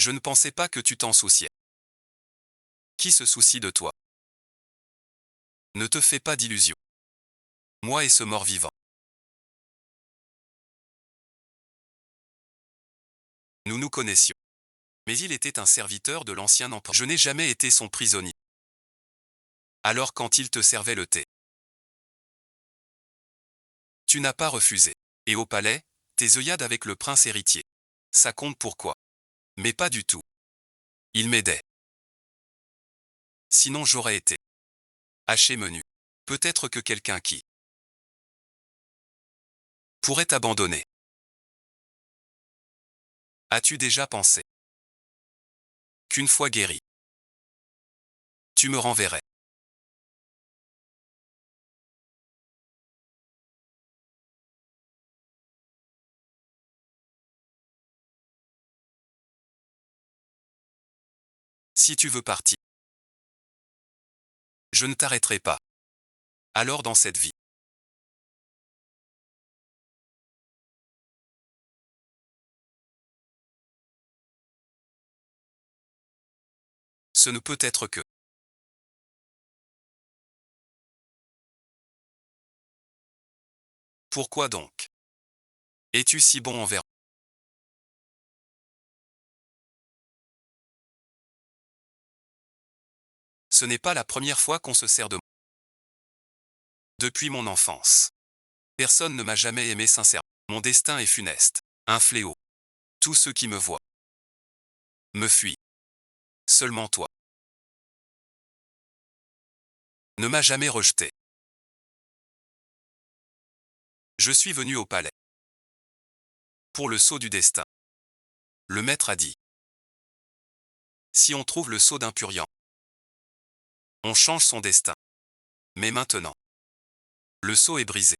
Je ne pensais pas que tu t'en souciais. Qui se soucie de toi? Ne te fais pas d'illusions. Moi et ce mort-vivant. Nous nous connaissions. Mais il était un serviteur de l'ancien empereur. Je n'ai jamais été son prisonnier. Alors quand il te servait le thé, tu n'as pas refusé. Et au palais, tes œillades avec le prince héritier. Ça compte pourquoi? Mais pas du tout. Il m'aidait. Sinon j'aurais été haché menu. Peut-être que quelqu'un qui pourrait t'abandonner. As-tu déjà pensé qu'une fois guéri, tu me renverrais? Si tu veux partir, je ne t'arrêterai pas. Alors dans cette vie, ce ne peut être que. Pourquoi donc es-tu si bon envers? Ce n'est pas la première fois qu'on se sert de moi. Depuis mon enfance. Personne ne m'a jamais aimé sincèrement. Mon destin est funeste. Un fléau. Tous ceux qui me voient me fuient. Seulement toi ne m'as jamais rejeté. Je suis venu au palais. Pour le sceau du destin. Le maître a dit. Si on trouve le sceau d'un purian, on change son destin. Mais maintenant, le sceau est brisé.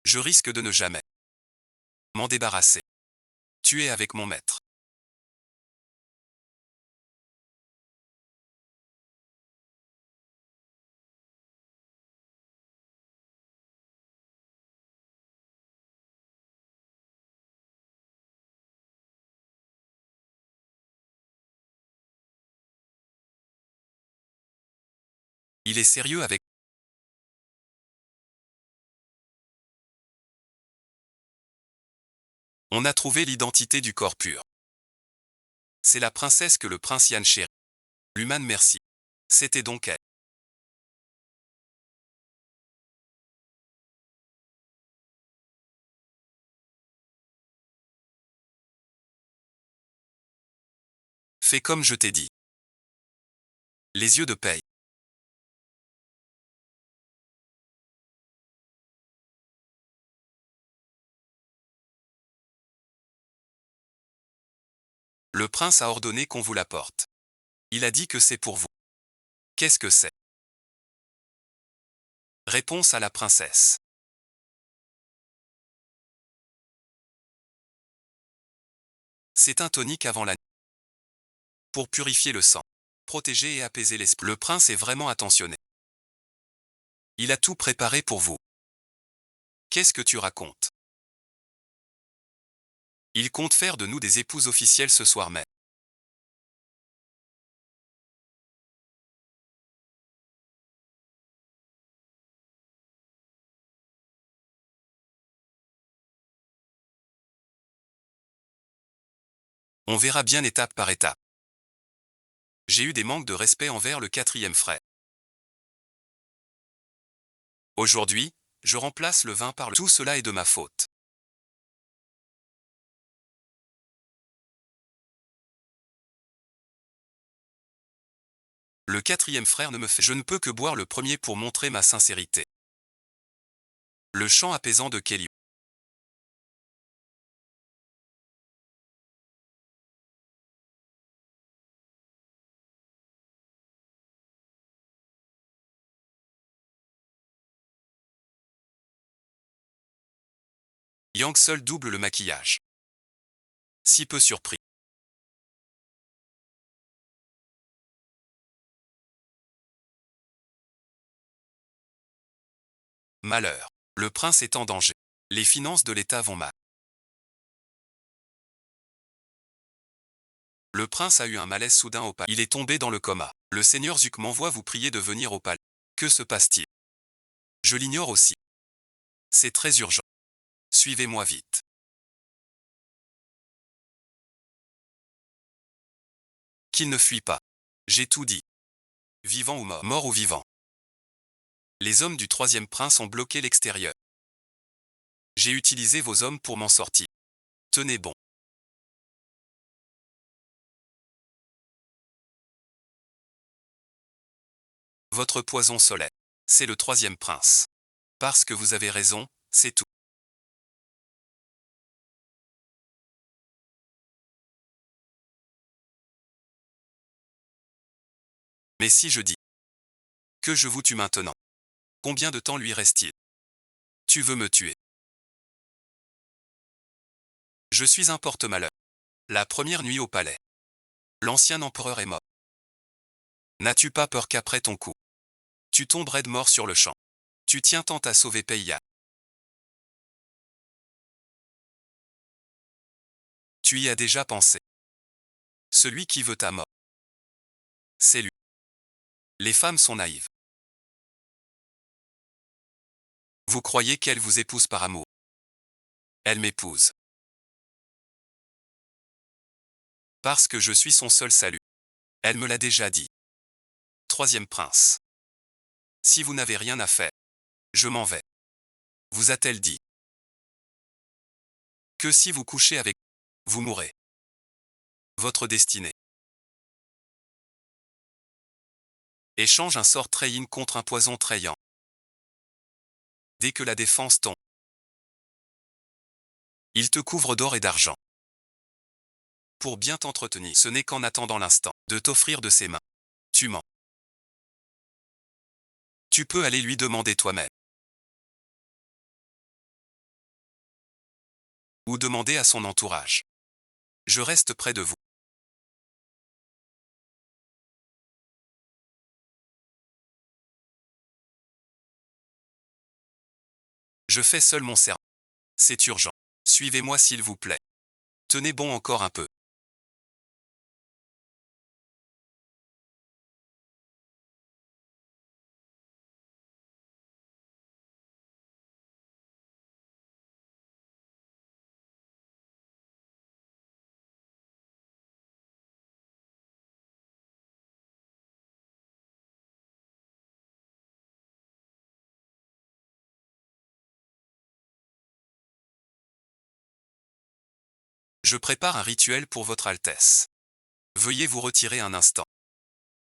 Je risque de ne jamais m'en débarrasser. Tu es avec mon maître. Il est sérieux avec... On a trouvé l'identité du corps pur. C'est la princesse que le prince Yann chérit. L'humain merci. C'était donc elle. Fais comme je t'ai dit. Les yeux de paille. Le prince a ordonné qu'on vous l'apporte. Il a dit que c'est pour vous. Qu'est-ce que c'est? Réponse à la princesse. C'est un tonique avant la nuit. Pour purifier le sang, protéger et apaiser l'esprit. Le prince est vraiment attentionné. Il a tout préparé pour vous. Qu'est-ce que tu racontes? Il compte faire de nous des épouses officielles ce soir même. On verra bien étape par étape. J'ai eu des manques de respect envers le quatrième frère. Aujourd'hui, je remplace le vin par le... Tout cela est de ma faute. Le quatrième frère ne me fait... Je ne peux que boire le premier pour montrer ma sincérité. Le chant apaisant de Kelly. Yang seul double le maquillage. Si peu surpris. Malheur. Le prince est en danger. Les finances de l'État vont mal. Le prince a eu un malaise soudain au palais. Il est tombé dans le coma. Le seigneur Zuc m'envoie vous prier de venir au palais. Que se passe-t-il? Je l'ignore aussi. C'est très urgent. Suivez-moi vite. Qu'il ne fuit pas. J'ai tout dit. Vivant ou mort. Mort ou vivant. Les hommes du troisième prince ont bloqué l'extérieur. J'ai utilisé vos hommes pour m'en sortir. Tenez bon. Votre poison solaire. C'est le troisième prince. Parce que vous avez raison, c'est tout. Mais si je dis que je vous tue maintenant, combien de temps lui reste-t-il? Tu veux me tuer? Je suis un porte-malheur. La première nuit au palais. L'ancien empereur est mort. N'as-tu pas peur qu'après ton coup, tu tomberais de mort sur le champ? Tu tiens tant à sauver Peiya. Tu y as déjà pensé. Celui qui veut ta mort, c'est lui. Les femmes sont naïves. Vous croyez qu'elle vous épouse par amour? Elle m'épouse. Parce que je suis son seul salut. Elle me l'a déjà dit. Troisième prince. Si vous n'avez rien à faire, je m'en vais. Vous a-t-elle dit que si vous couchez avec, vous mourrez? Votre destinée. Échange un sort Treyin contre un poison trayant. Dès que la défense tombe, Il te couvre d'or et d'argent. Pour bien t'entretenir, ce n'est qu'en attendant l'instant de t'offrir de ses mains. Tu mens. Tu peux aller lui demander toi-même. Ou demander à son entourage. Je reste près de vous. Je fais seul mon serment. C'est urgent. Suivez-moi s'il vous plaît. Tenez bon encore un peu. Je prépare un rituel pour votre Altesse. Veuillez vous retirer un instant.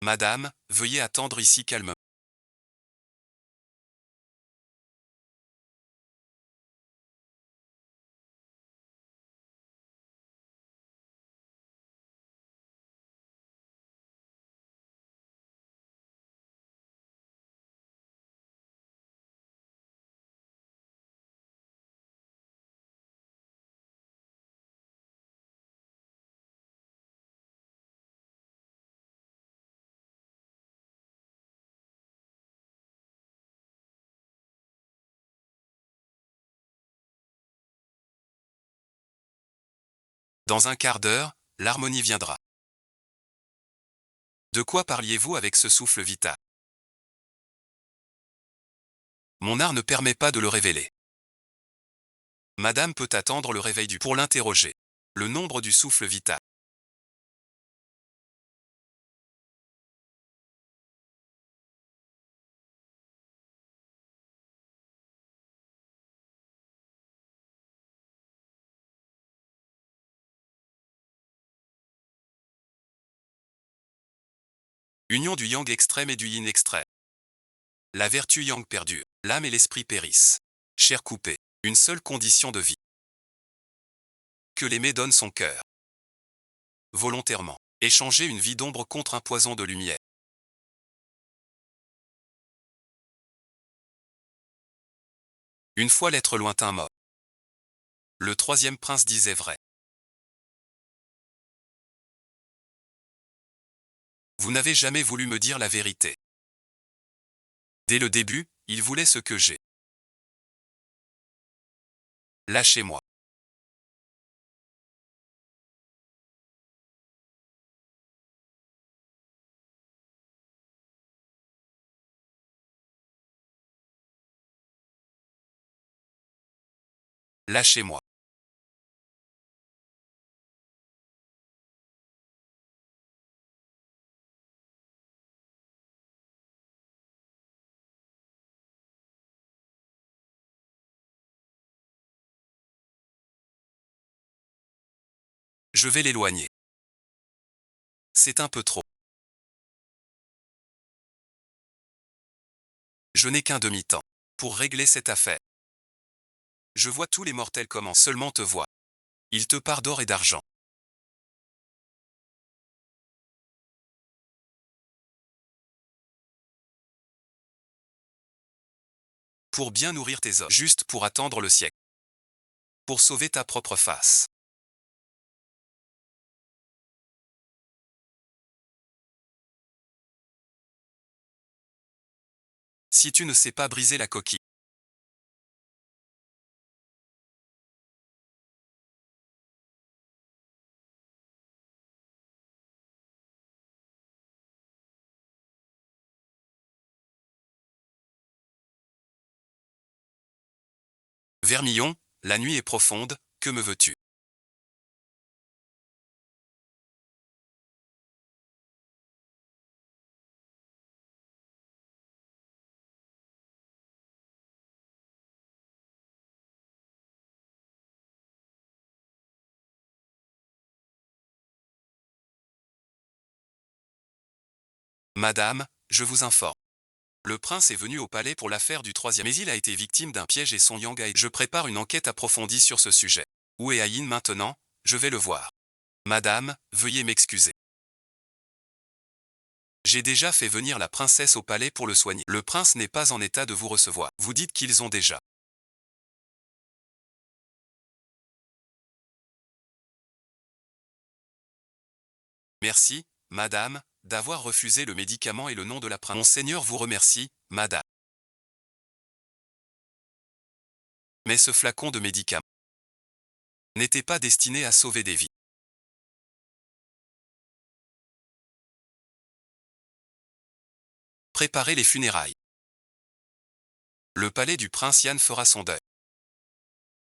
Madame, veuillez attendre ici calmement. Dans un quart d'heure, l'harmonie viendra. De quoi parliez-vous avec ce souffle vital? Mon art ne permet pas de le révéler. Madame peut attendre le réveil du pour l'interroger. Le nombre du souffle vital. Union du yang extrême et du yin extrême. La vertu yang perdure. L'âme et l'esprit périssent. Chair coupée. Une seule condition de vie. Que l'aimer donne son cœur. Volontairement. Échanger une vie d'ombre contre un poison de lumière. Une fois l'être lointain mort. Le troisième prince disait vrai. Vous n'avez jamais voulu me dire la vérité. Dès le début, il voulait ce que j'ai. Lâchez-moi. Lâchez-moi. Je vais l'éloigner. C'est un peu trop. Je n'ai qu'un demi-temps pour régler cette affaire. Je vois tous les mortels comment seulement te voir. Il te part d'or et d'argent. Pour bien nourrir tes os, juste pour attendre le siècle. Pour sauver ta propre face. Si tu ne sais pas briser la coquille. Vermillon, la nuit est profonde, que me veux-tu? Madame, je vous informe. Le prince est venu au palais pour l'affaire du troisième, mais il a été victime d'un piège et son yang a été. Je prépare une enquête approfondie sur ce sujet. Où est Aïn maintenant? Je vais le voir. Madame, veuillez m'excuser. J'ai déjà fait venir la princesse au palais pour le soigner. Le prince n'est pas en état de vous recevoir. Vous dites qu'ils ont déjà. Merci, madame, d'avoir refusé le médicament et le nom de la princesse. Monseigneur vous remercie, madame. Mais ce flacon de médicament n'était pas destiné à sauver des vies. Préparez les funérailles. Le palais du prince Yann fera son deuil.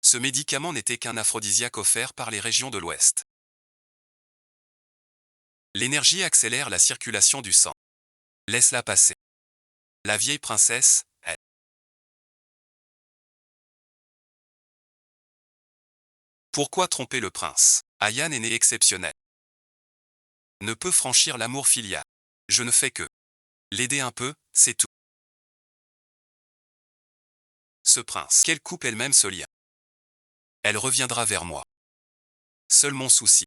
Ce médicament n'était qu'un aphrodisiaque offert par les régions de l'Ouest. L'énergie accélère la circulation du sang. Laisse-la passer. La vieille princesse, elle. Pourquoi tromper le prince? Ayan est né exceptionnel. Ne peut franchir l'amour filial. Je ne fais que l'aider un peu, c'est tout. Ce prince, qu'elle coupe elle-même ce lien. Elle reviendra vers moi. Seul mon souci.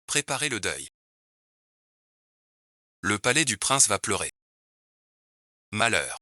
Préparez le deuil. Le palais du prince va pleurer. Malheur.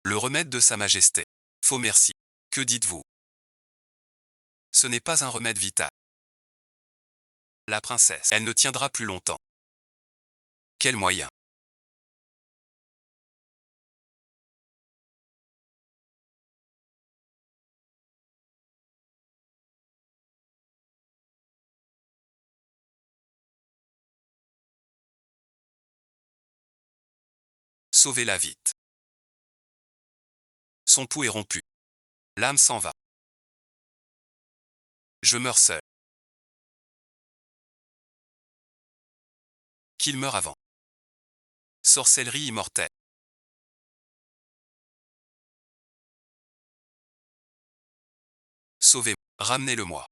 Le remède de Sa Majesté. Faux merci. Que dites-vous? Ce n'est pas un remède vital. La princesse, elle ne tiendra plus longtemps. Quel moyen? Sauvez-la vite. Son pouls est rompu. L'âme s'en va. Je meurs seul. Qu'il meure avant. Sorcellerie immortelle. Sauvez-moi. Ramenez-le-moi.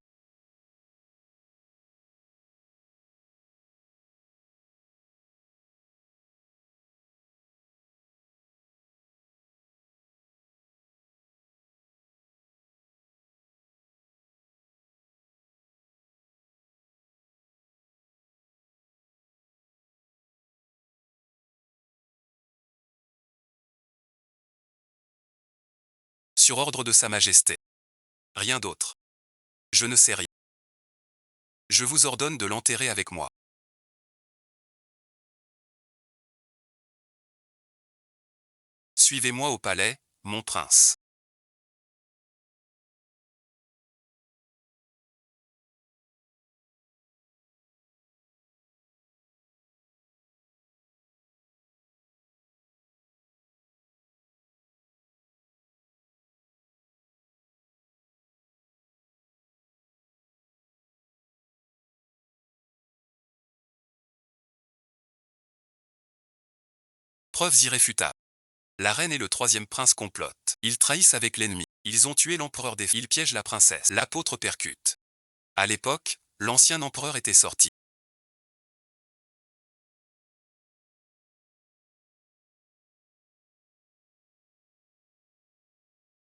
Sur ordre de Sa Majesté. Rien d'autre. Je ne sais rien. Je vous ordonne de l'enterrer avec moi. Suivez-moi au palais, mon prince. Preuves irréfutables. La reine et le troisième prince complotent. Ils trahissent avec l'ennemi. Ils ont tué l'empereur des... Ils piègent la princesse. L'apôtre percute. À l'époque, l'ancien empereur était sorti.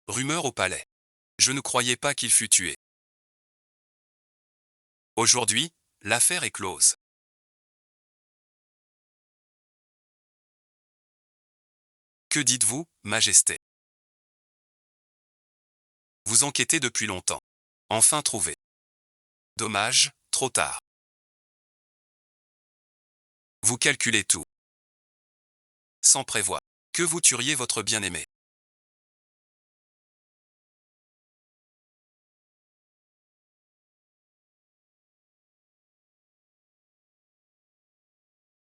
Rumeur au palais. Je ne croyais pas qu'il fût tué. Aujourd'hui, l'affaire est close. Que dites-vous, Majesté? Vous enquêtez depuis longtemps. Enfin trouvé. Dommage, trop tard. Vous calculez tout. Sans prévoir. Que vous tueriez votre bien-aimé.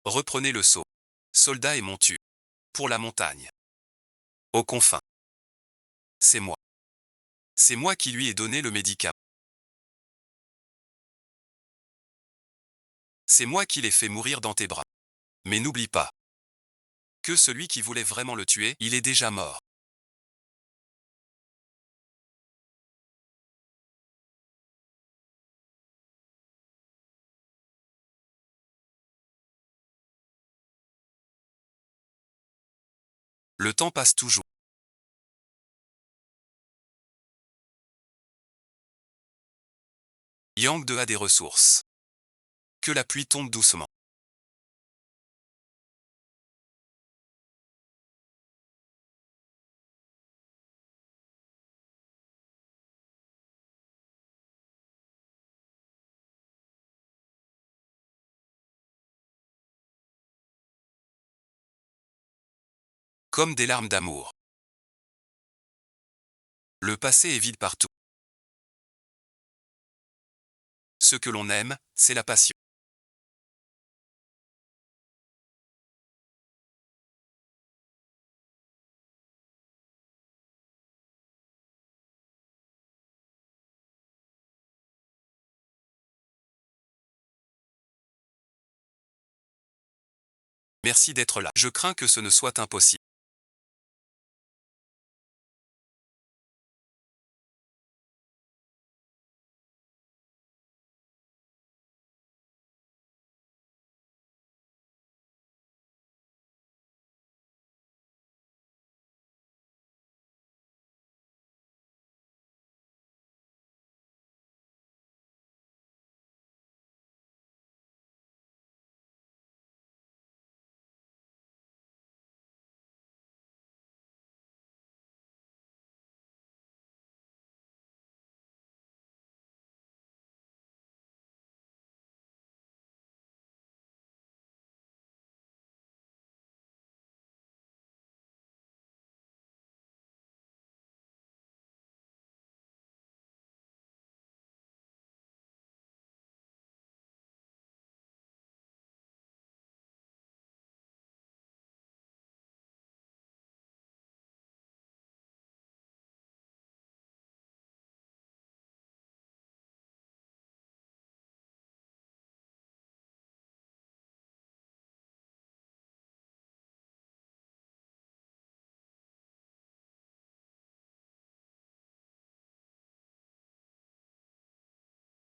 Reprenez le seau. Soldat et montu. Pour la montagne. Aux confins. C'est moi. C'est moi qui lui ai donné le médicament. C'est moi qui l'ai fait mourir dans tes bras. Mais n'oublie pas que celui qui voulait vraiment le tuer, il est déjà mort. Le temps passe toujours. Yang de a des ressources. Que la pluie tombe doucement. Comme des larmes d'amour. Le passé est vide partout. Ce que l'on aime, c'est la passion. Merci d'être là. Je crains que ce ne soit impossible.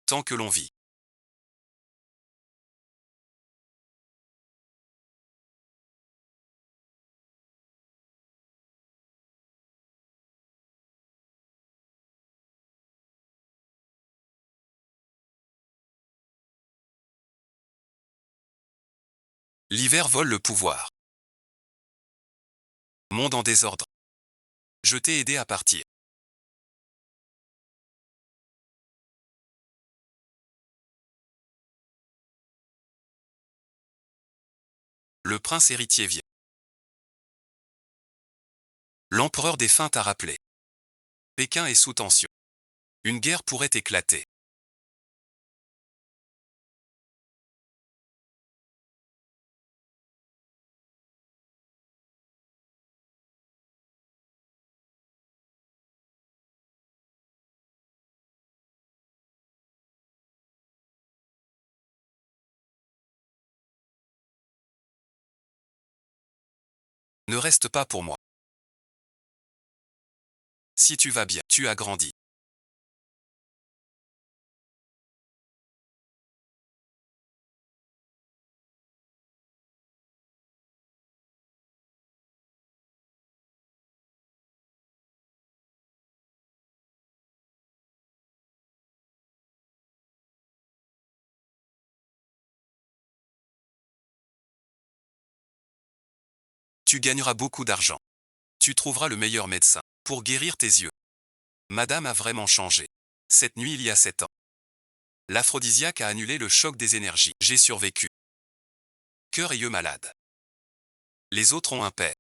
Tant que l'on vit. L'hiver vole le pouvoir. Monde en désordre. Je t'ai aidé à partir. Le prince héritier vient. L'empereur défunt t'a rappelé. Pékin est sous tension. Une guerre pourrait éclater. Ne reste pas pour moi. Si tu vas bien, tu as grandi. Tu gagneras beaucoup d'argent. Tu trouveras le meilleur médecin pour guérir tes yeux. Madame a vraiment changé. Cette nuit il y a 7 ans. L'aphrodisiaque a annulé le choc des énergies. J'ai survécu. Cœur et yeux malades. Les autres ont un père.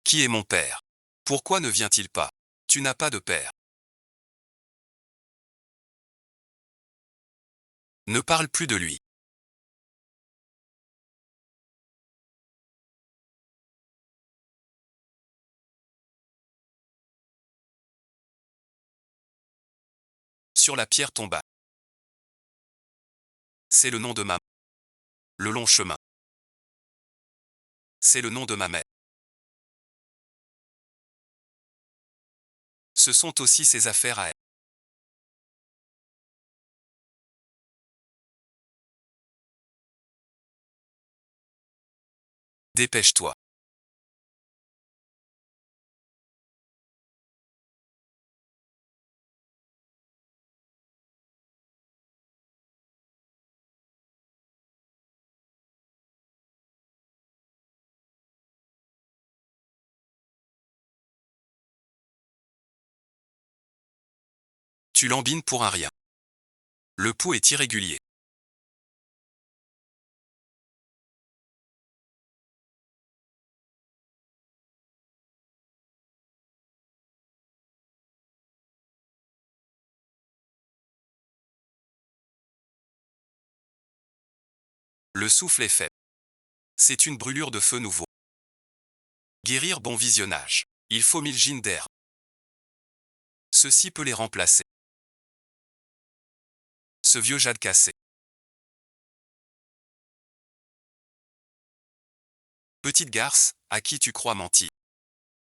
Qui est mon père? Pourquoi ne vient-il pas? Tu n'as pas de père. Ne parle plus de lui. Sur la pierre tomba. C'est le nom de ma... Le long chemin. C'est le nom de ma mère. Ce sont aussi ses affaires à elle. Dépêche-toi. Tu lambines pour un rien. Le pouls est irrégulier. Le souffle est faible. C'est une brûlure de feu nouveau. Guérir bon visionnage. Il faut 1000 jeans d'air. Ceci peut les remplacer. Ce vieux jade cassé. Petite garce, à qui tu crois menti?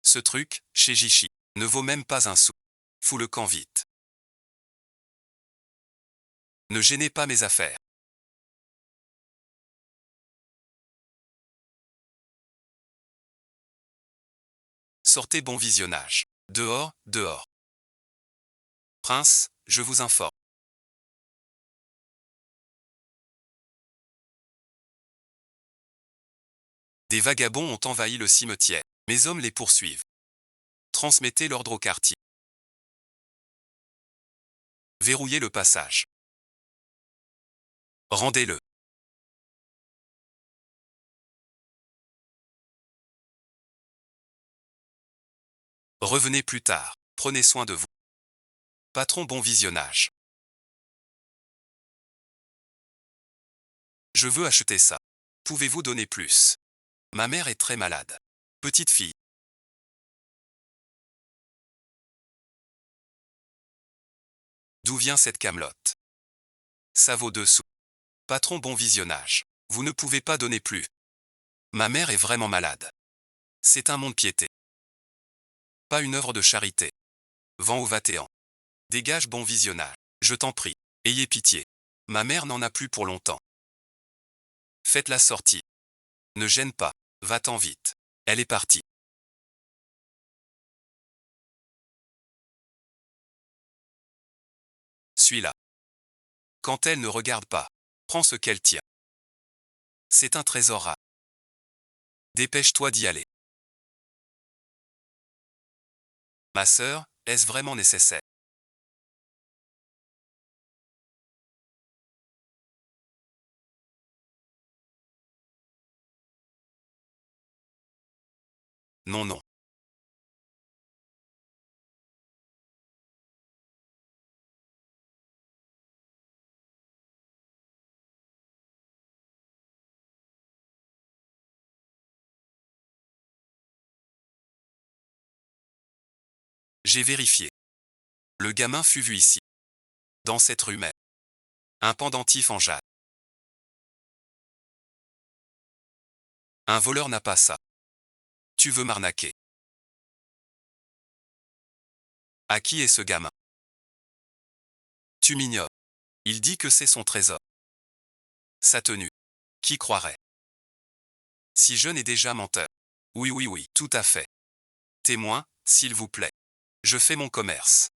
Ce truc, chez Jishi, ne vaut même pas un sou. Fous le camp vite. Ne gênez pas mes affaires. Sortez bon visionnage. Dehors, dehors. Prince, je vous informe. Des vagabonds ont envahi le cimetière. Mes hommes les poursuivent. Transmettez l'ordre au quartier. Verrouillez le passage. Rendez-le. Revenez plus tard. Prenez soin de vous. Patron, bon visionnage. Je veux acheter ça. Pouvez-vous donner plus? Ma mère est très malade. Petite fille. D'où vient cette camelote? Ça vaut 2 sous. Patron, bon visionnage. Vous ne pouvez pas donner plus. Ma mère est vraiment malade. C'est un mont-de-piété. Pas une œuvre de charité. Vent au Vatéan. Dégage, bon visionnage. Je t'en prie. Ayez pitié. Ma mère n'en a plus pour longtemps. Faites la sortie. Ne gêne pas. Va-t'en vite. Elle est partie. Suis-la. Quand elle ne regarde pas, prends ce qu'elle tient. C'est un trésor rare. Dépêche-toi d'y aller. Ma sœur, est-ce vraiment nécessaire? Non, non. J'ai vérifié. Le gamin fut vu ici. Dans cette rue même. Un pendentif en jade. Un voleur n'a pas ça. Tu veux m'arnaquer? À qui est ce gamin? Tu m'ignores. Il dit que c'est son trésor. Sa tenue. Qui croirait? Si jeune et déjà menteur. Oui, oui, oui, tout à fait. Témoin, s'il vous plaît. Je fais mon commerce.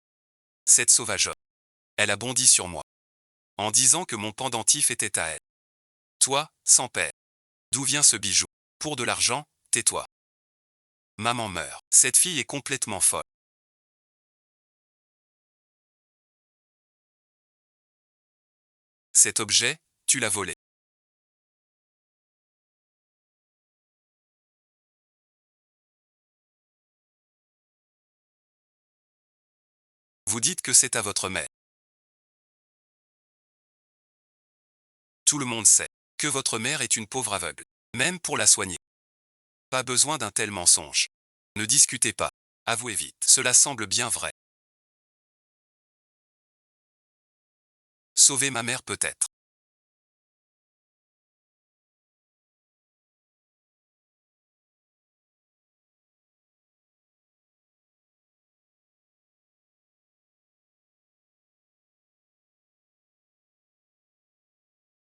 Cette sauvageonne. Elle a bondi sur moi. En disant que mon pendentif était à elle. Toi, sans père. D'où vient ce bijou? Pour de l'argent, tais-toi. Maman meurt. Cette fille est complètement folle. Cet objet, tu l'as volé. Vous dites que c'est à votre mère. Tout le monde sait que votre mère est une pauvre aveugle. Même pour la soigner. Pas besoin d'un tel mensonge. Ne discutez pas. Avouez vite. Cela semble bien vrai. Sauver ma mère peut-être.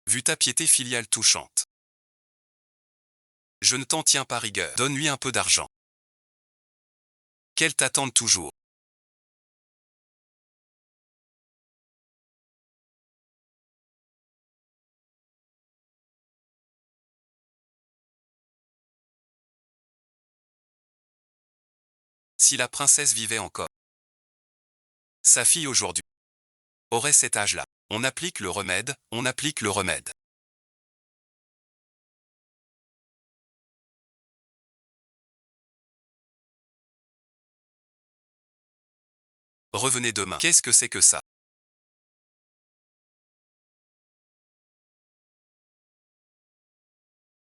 Vu ta piété filiale touchante. Je ne t'en tiens pas rigueur. Donne-lui un peu d'argent. Qu'elle t'attende toujours. Si la princesse vivait encore. Sa fille aujourd'hui aurait cet âge-là. On applique le remède, on applique le remède. Revenez demain. Qu'est-ce que c'est que ça?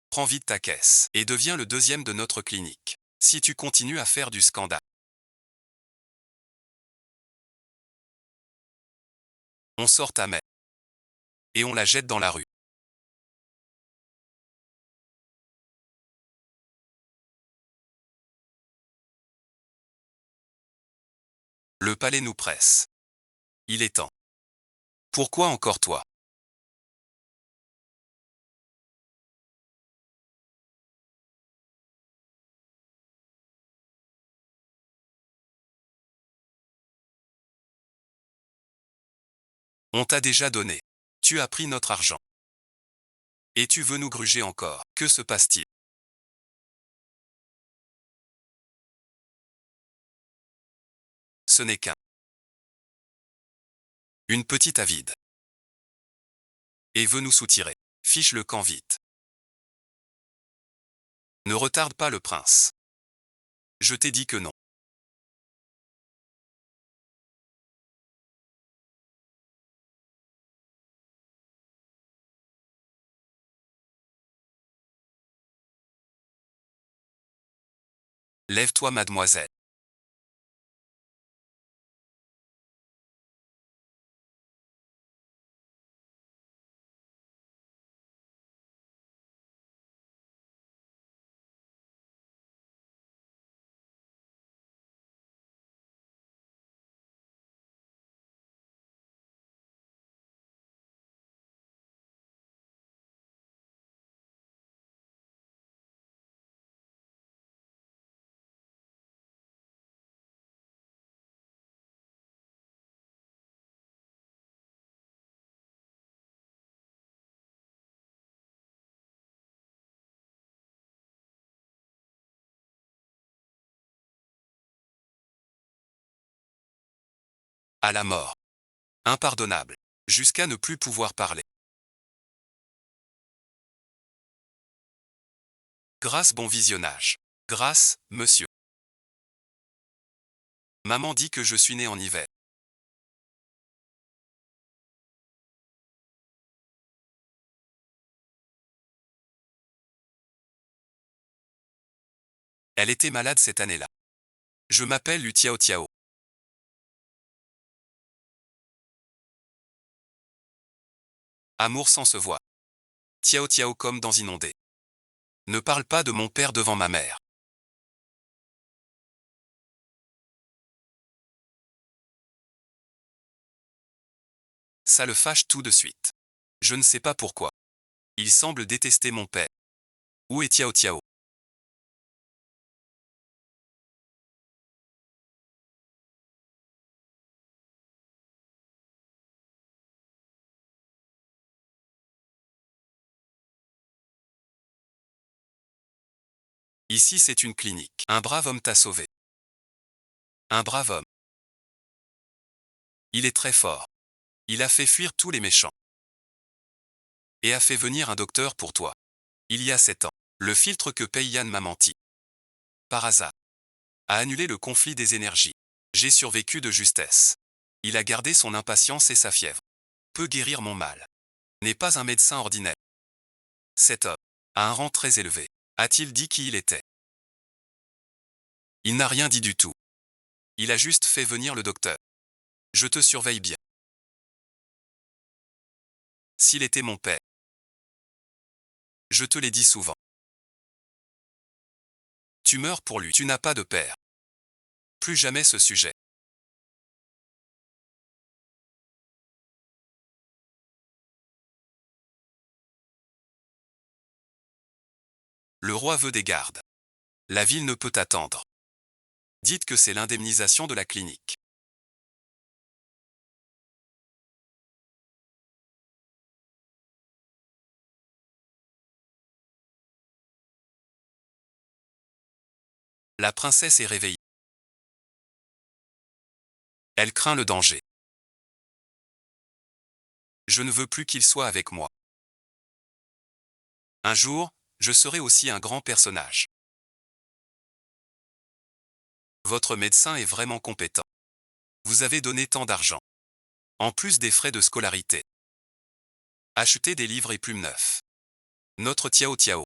Prends vite ta caisse et deviens le deuxième de notre clinique. Si tu continues à faire du scandale, on sort ta mère et on la jette dans la rue. Le palais nous presse. Il est temps. Pourquoi encore toi? On t'a déjà donné. Tu as pris notre argent. Et tu veux nous gruger encore. Que se passe-t-il? Ce n'est une petite avide. Et veut nous soutirer. Fiche le camp vite. Ne retarde pas le prince. Je t'ai dit que non. Lève-toi, mademoiselle. À la mort. Impardonnable. Jusqu'à ne plus pouvoir parler. Grâce bon visionnage. Grâce, monsieur. Maman dit que je suis né en hiver. Elle était malade cette année-là. Je m'appelle Lu Tiao Tiao. Amour sans se voir. Tiao Tiao comme dans Inondé. Ne parle pas de mon père devant ma mère. Ça le fâche tout de suite. Je ne sais pas pourquoi. Il semble détester mon père. Où est Tiao Tiao? Ici c'est une clinique. Un brave homme t'a sauvé. Un brave homme. Il est très fort. Il a fait fuir tous les méchants. Et a fait venir un docteur pour toi. Il y a 7 ans. Le filtre que paye Yann m'a menti. Par hasard. A annulé le conflit des énergies. J'ai survécu de justesse. Il a gardé son impatience et sa fièvre. Peut guérir mon mal. N'est pas un médecin ordinaire. Cet homme a un rang très élevé. A-t-il dit qui il était? Il n'a rien dit du tout. Il a juste fait venir le docteur. Je te surveille bien. S'il était mon père. Je te l'ai dit souvent. Tu meurs pour lui, tu n'as pas de père. Plus jamais ce sujet. Le roi veut des gardes. La ville ne peut attendre. Dites que c'est l'indemnisation de la clinique. La princesse est réveillée. Elle craint le danger. Je ne veux plus qu'il soit avec moi. Un jour, je serai aussi un grand personnage. Votre médecin est vraiment compétent. Vous avez donné tant d'argent. En plus des frais de scolarité. Achetez des livres et plumes neufs. Notre Tiao Tiao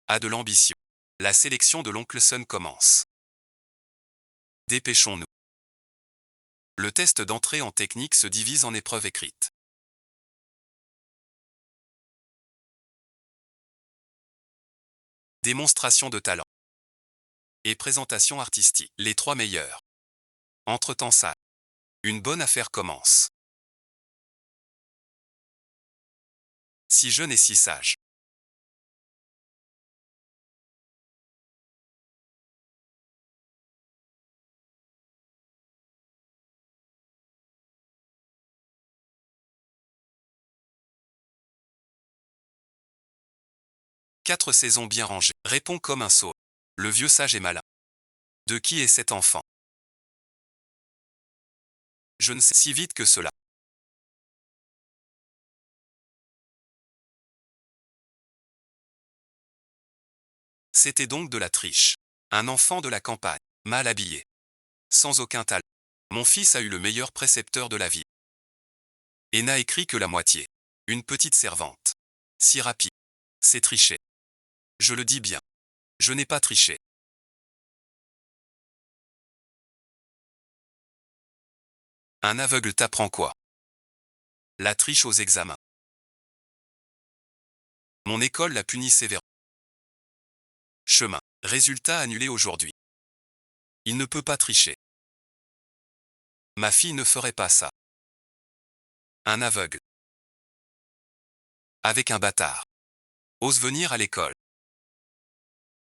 a de l'ambition. La sélection de l'oncle Sun commence. Dépêchons-nous. Le test d'entrée en technique se divise en épreuves écrites. Démonstration de talent. Et présentation artistique. Les 3 meilleurs. Entre-temps ça. Une bonne affaire commence. Si jeune et si sage. Quatre saisons bien rangées. Répond comme un sot. Le vieux sage est malin. De qui est cet enfant? Je ne sais si vite que cela. C'était donc de la triche. Un enfant de la campagne, mal habillé, sans aucun talent. Mon fils a eu le meilleur précepteur de la vie. Et n'a écrit que la moitié. Une petite servante. Si rapide. C'est tricher. Je le dis bien. Je n'ai pas triché. Un aveugle t'apprend quoi? La triche aux examens. Mon école l'a puni sévèrement. Chemin. Résultat annulé aujourd'hui. Il ne peut pas tricher. Ma fille ne ferait pas ça. Un aveugle. Avec un bâtard. Ose venir à l'école.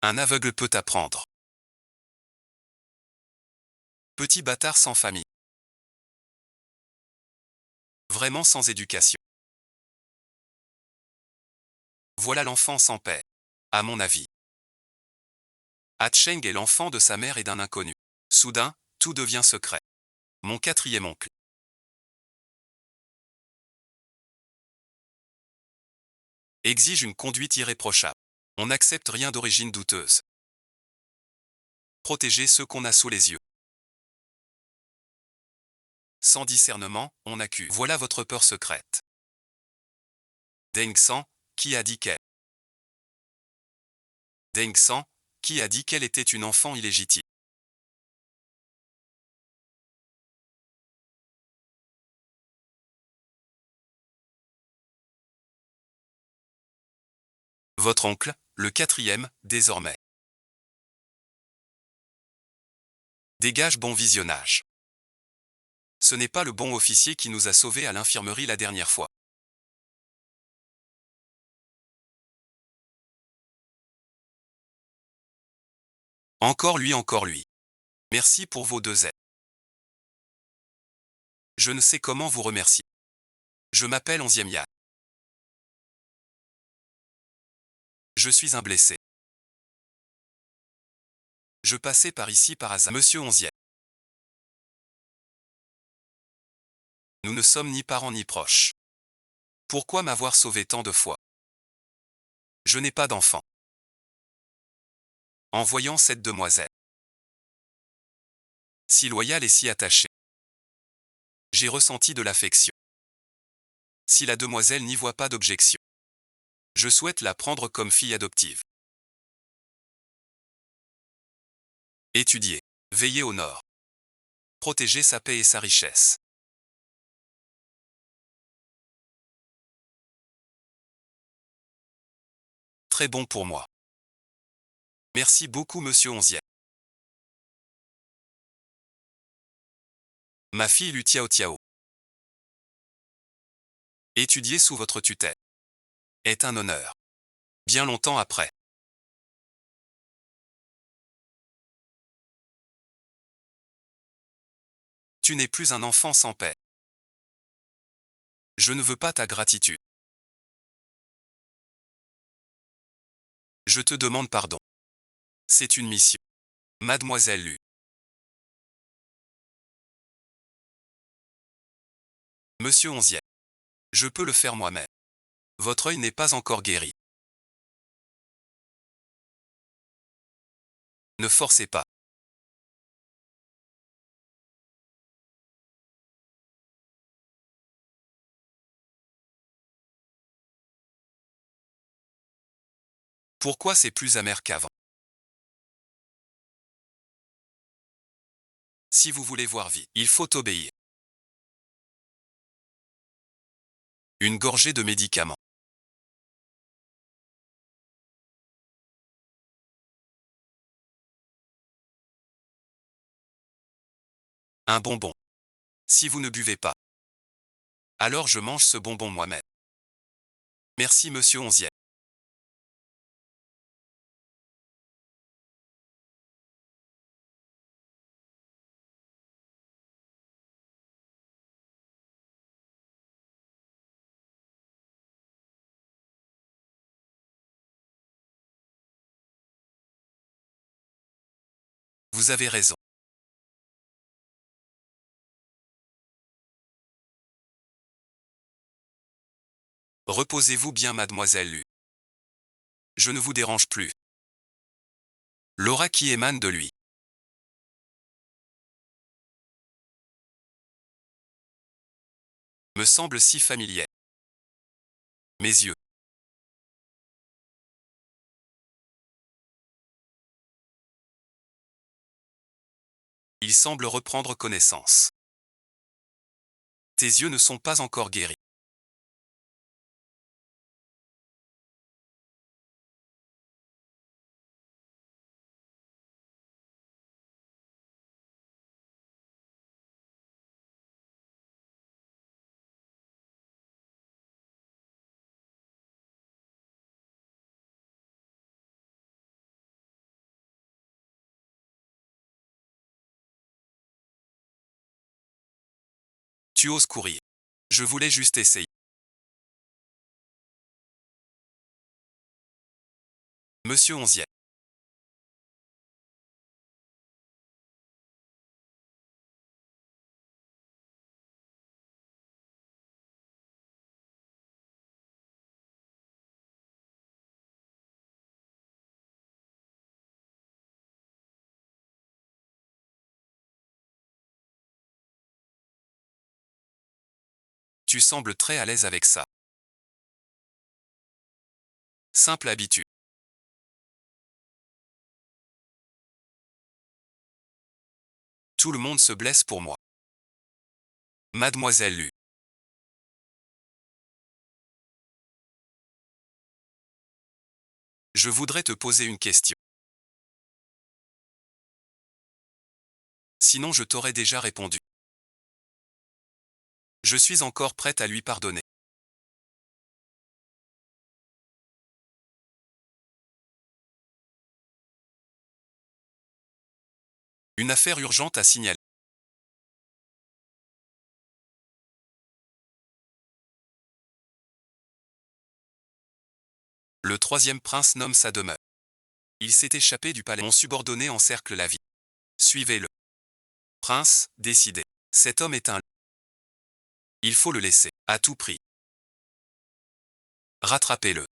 Un aveugle peut apprendre. Petit bâtard sans famille. Vraiment sans éducation. Voilà l'enfant sans père. À mon avis. Hatcheng est l'enfant de sa mère et d'un inconnu. Soudain, tout devient secret. Mon 4e oncle. Exige une conduite irréprochable. On n'accepte rien d'origine douteuse. Protéger ceux qu'on a sous les yeux. Sans discernement, on accuse. Voilà votre peur secrète. Deng San, qui a dit qu'elle? Deng San, qui a dit qu'elle était une enfant illégitime? Votre oncle, le 4e, désormais. Dégage bon visionnage. Ce n'est pas le bon officier qui nous a sauvés à l'infirmerie la dernière fois. Encore lui, encore lui. Merci pour vos 2 aides. Je ne sais comment vous remercier. Je m'appelle 11e Yan. Je suis un blessé. Je passais par ici par hasard. Monsieur 11e. Nous ne sommes ni parents ni proches. Pourquoi m'avoir sauvé tant de fois? Je n'ai pas d'enfant. En voyant cette demoiselle, si loyale et si attachée, j'ai ressenti de l'affection. Si la demoiselle n'y voit pas d'objection, je souhaite la prendre comme fille adoptive. Étudier, veiller au nord, protéger sa paix et sa richesse. très bon pour moi. Merci beaucoup, monsieur Onzième. Ma fille Lu Tiao Tiao. Étudier sous votre tutelle est un honneur. Bien longtemps après. Tu n'es plus un enfant sans paix. Je ne veux pas ta gratitude. Je te demande pardon. C'est une mission. Mademoiselle Lu. Monsieur Onzième. Je peux le faire moi-même. Votre œil n'est pas encore guéri. Ne forcez pas. Pourquoi c'est plus amer qu'avant? Si vous voulez voir vite, il faut obéir. Une gorgée de médicaments. Un bonbon. Si vous ne buvez pas, alors je mange ce bonbon moi-même. Merci monsieur Onzième. Vous avez raison. Reposez-vous bien mademoiselle Lu. Je ne vous dérange plus. L'aura qui émane de lui me semble si familier. Mes yeux. Il semble reprendre connaissance. Tes yeux ne sont pas encore guéris. Tu oses courir. Je voulais juste essayer. Monsieur Onzième. Tu sembles très à l'aise avec ça. Simple habitude. Tout le monde se blesse pour moi. Mademoiselle Lu. Je voudrais te poser une question. Sinon je t'aurais déjà répondu. Je suis encore prête à lui pardonner. Une affaire urgente à signaler. Le troisième prince nomme sa demeure. Il s'est échappé du palais. Mon subordonné encercle la ville. Suivez-le. Prince, décidez. Cet homme est un... Il faut le laisser, à tout prix. Rattrapez-le.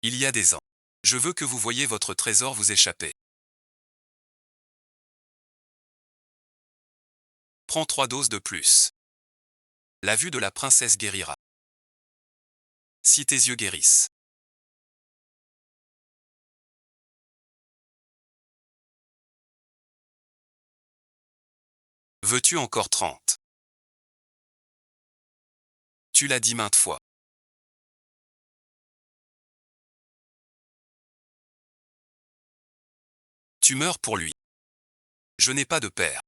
Il y a des ans. Je veux que vous voyiez votre trésor vous échapper. Prends 3 doses de plus. La vue de la princesse guérira. Si tes yeux guérissent. Veux-tu encore 30? Tu l'as dit maintes fois. Tu meurs pour lui. Je n'ai pas de père.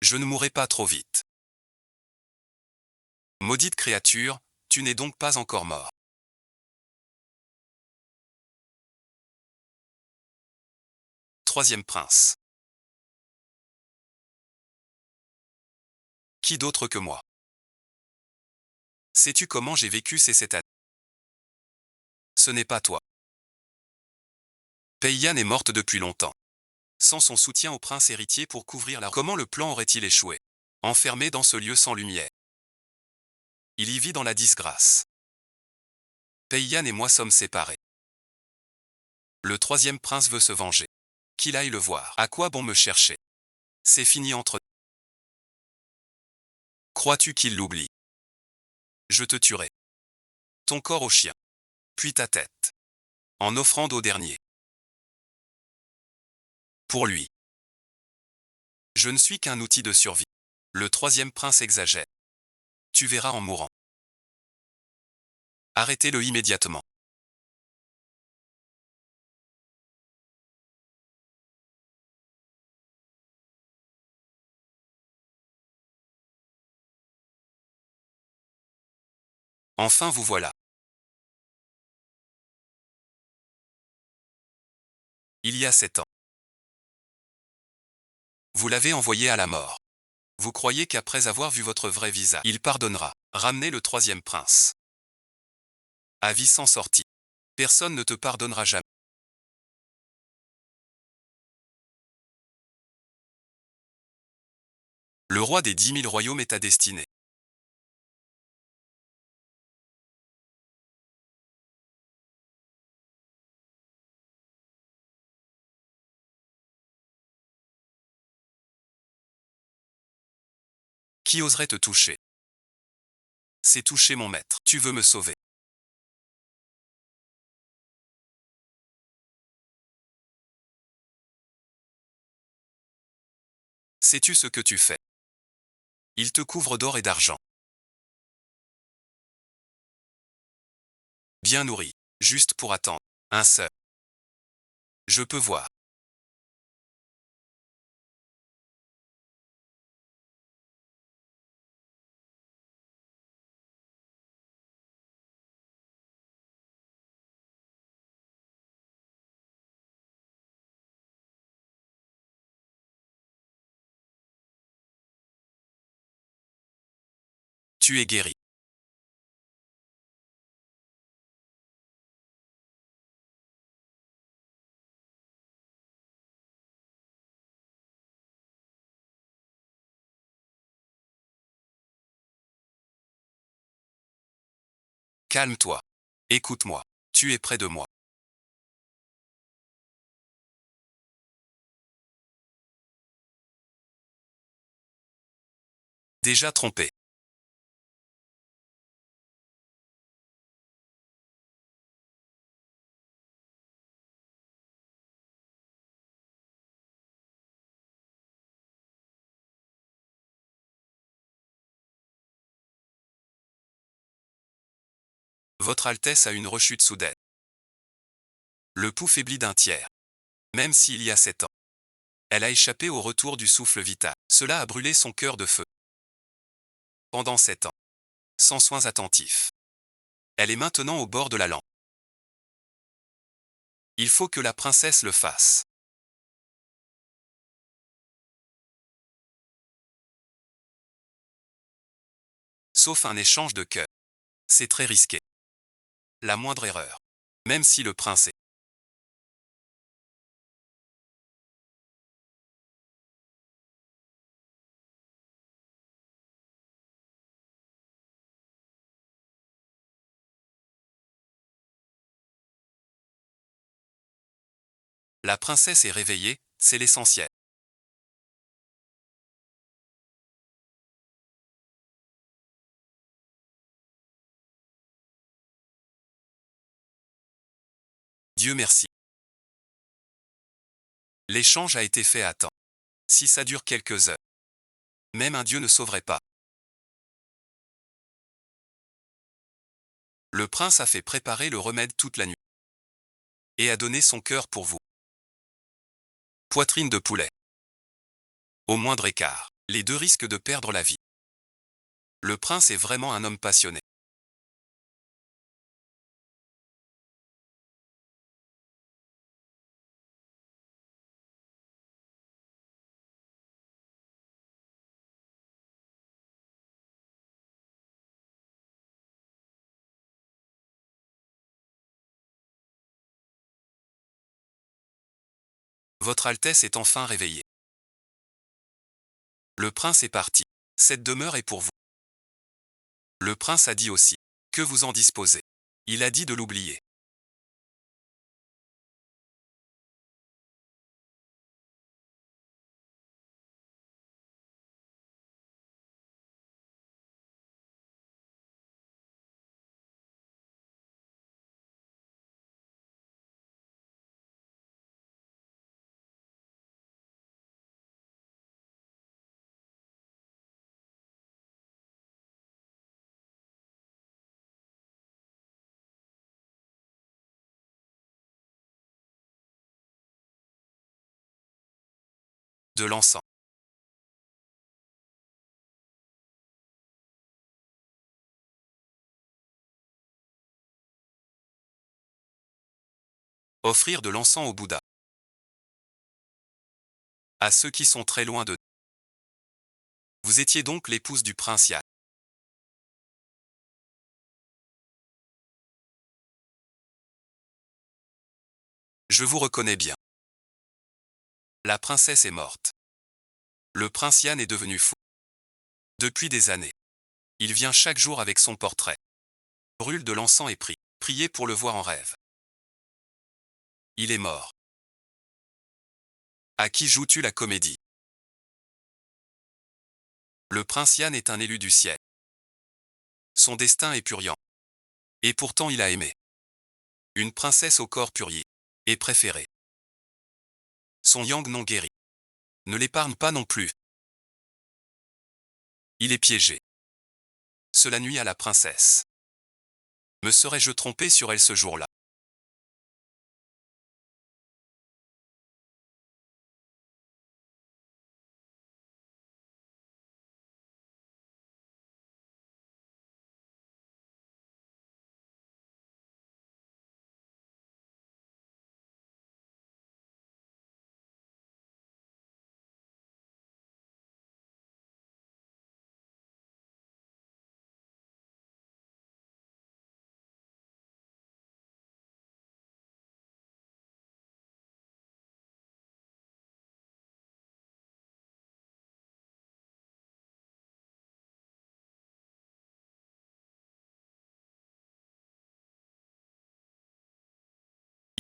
Je ne mourrai pas trop vite. Maudite créature, tu n'es donc pas encore mort. Troisième prince. Qui d'autre que moi? Sais-tu comment j'ai vécu ces 7 années? Ce n'est pas toi. Peiyan est morte depuis longtemps. Sans son soutien au prince héritier pour couvrir la... Comment le plan aurait-il échoué? Enfermé dans ce lieu sans lumière. Il y vit dans la disgrâce. Peiyan et moi sommes séparés. Le troisième prince veut se venger. Qu'il aille le voir. À quoi bon me chercher? C'est fini entre nous. Crois-tu qu'il l'oublie? Je te tuerai. Ton corps au chien. Puis ta tête. En offrande au dernier. Pour lui. Je ne suis qu'un outil de survie. Le troisième prince exagère. Tu verras en mourant. Arrêtez-le immédiatement. Enfin vous voilà. Il y a 7 ans. Vous l'avez envoyé à la mort. Vous croyez qu'après avoir vu votre vrai visage, il pardonnera. Ramenez le troisième prince. À vie sans sortie. Personne ne te pardonnera jamais. Le roi des 10 000 royaumes est ta destinée. Qui oserait te toucher? C'est toucher mon maître. Tu veux me sauver. Sais-tu ce que tu fais? Il te couvre d'or et d'argent. Bien nourri. Juste pour attendre. Un seul. Je peux voir. Tu es guéri. Calme-toi. Écoute-moi. Tu es près de moi. Déjà trompé. Votre Altesse a une rechute soudaine. Le pouls faiblit d'un tiers. Même s'il y a 7 ans. Elle a échappé au retour du souffle vital. Cela a brûlé son cœur de feu. Pendant 7 ans. Sans soins attentifs. Elle est maintenant au bord de la lampe. Il faut que la princesse le fasse. Sauf un échange de cœur. C'est très risqué. La moindre erreur. Même si le prince est. La princesse est réveillée, c'est l'essentiel. Dieu merci. L'échange a été fait à temps. Si ça dure quelques heures, même un dieu ne sauverait pas. Le prince a fait préparer le remède toute la nuit. Et a donné son cœur pour vous. Poitrine de poulet. Au moindre écart, les deux risquent de perdre la vie. Le prince est vraiment un homme passionné. Votre Altesse est enfin réveillée. Le prince est parti. Cette demeure est pour vous. Le prince a dit aussi que vous en disposez. Il a dit de l'oublier. De l'encens. Offrir de l'encens au Bouddha. À ceux qui sont très loin de. Vous étiez donc l'épouse du prince Yan. Je vous reconnais bien. La princesse est morte. Le prince Yan est devenu fou. Depuis des années. Il vient chaque jour avec son portrait. Brûle de l'encens et prie. Priez pour le voir en rêve. Il est mort. À qui joues-tu la comédie? Le prince Yan est un élu du ciel. Son destin est purian. Et pourtant il a aimé. Une princesse au corps purier. Et préférée. Son yang non guéri. Ne l'épargne pas non plus. Il est piégé. Cela nuit à la princesse. Me serais-je trompé sur elle ce jour-là?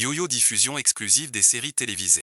Yo-Yo diffusion exclusive des séries télévisées.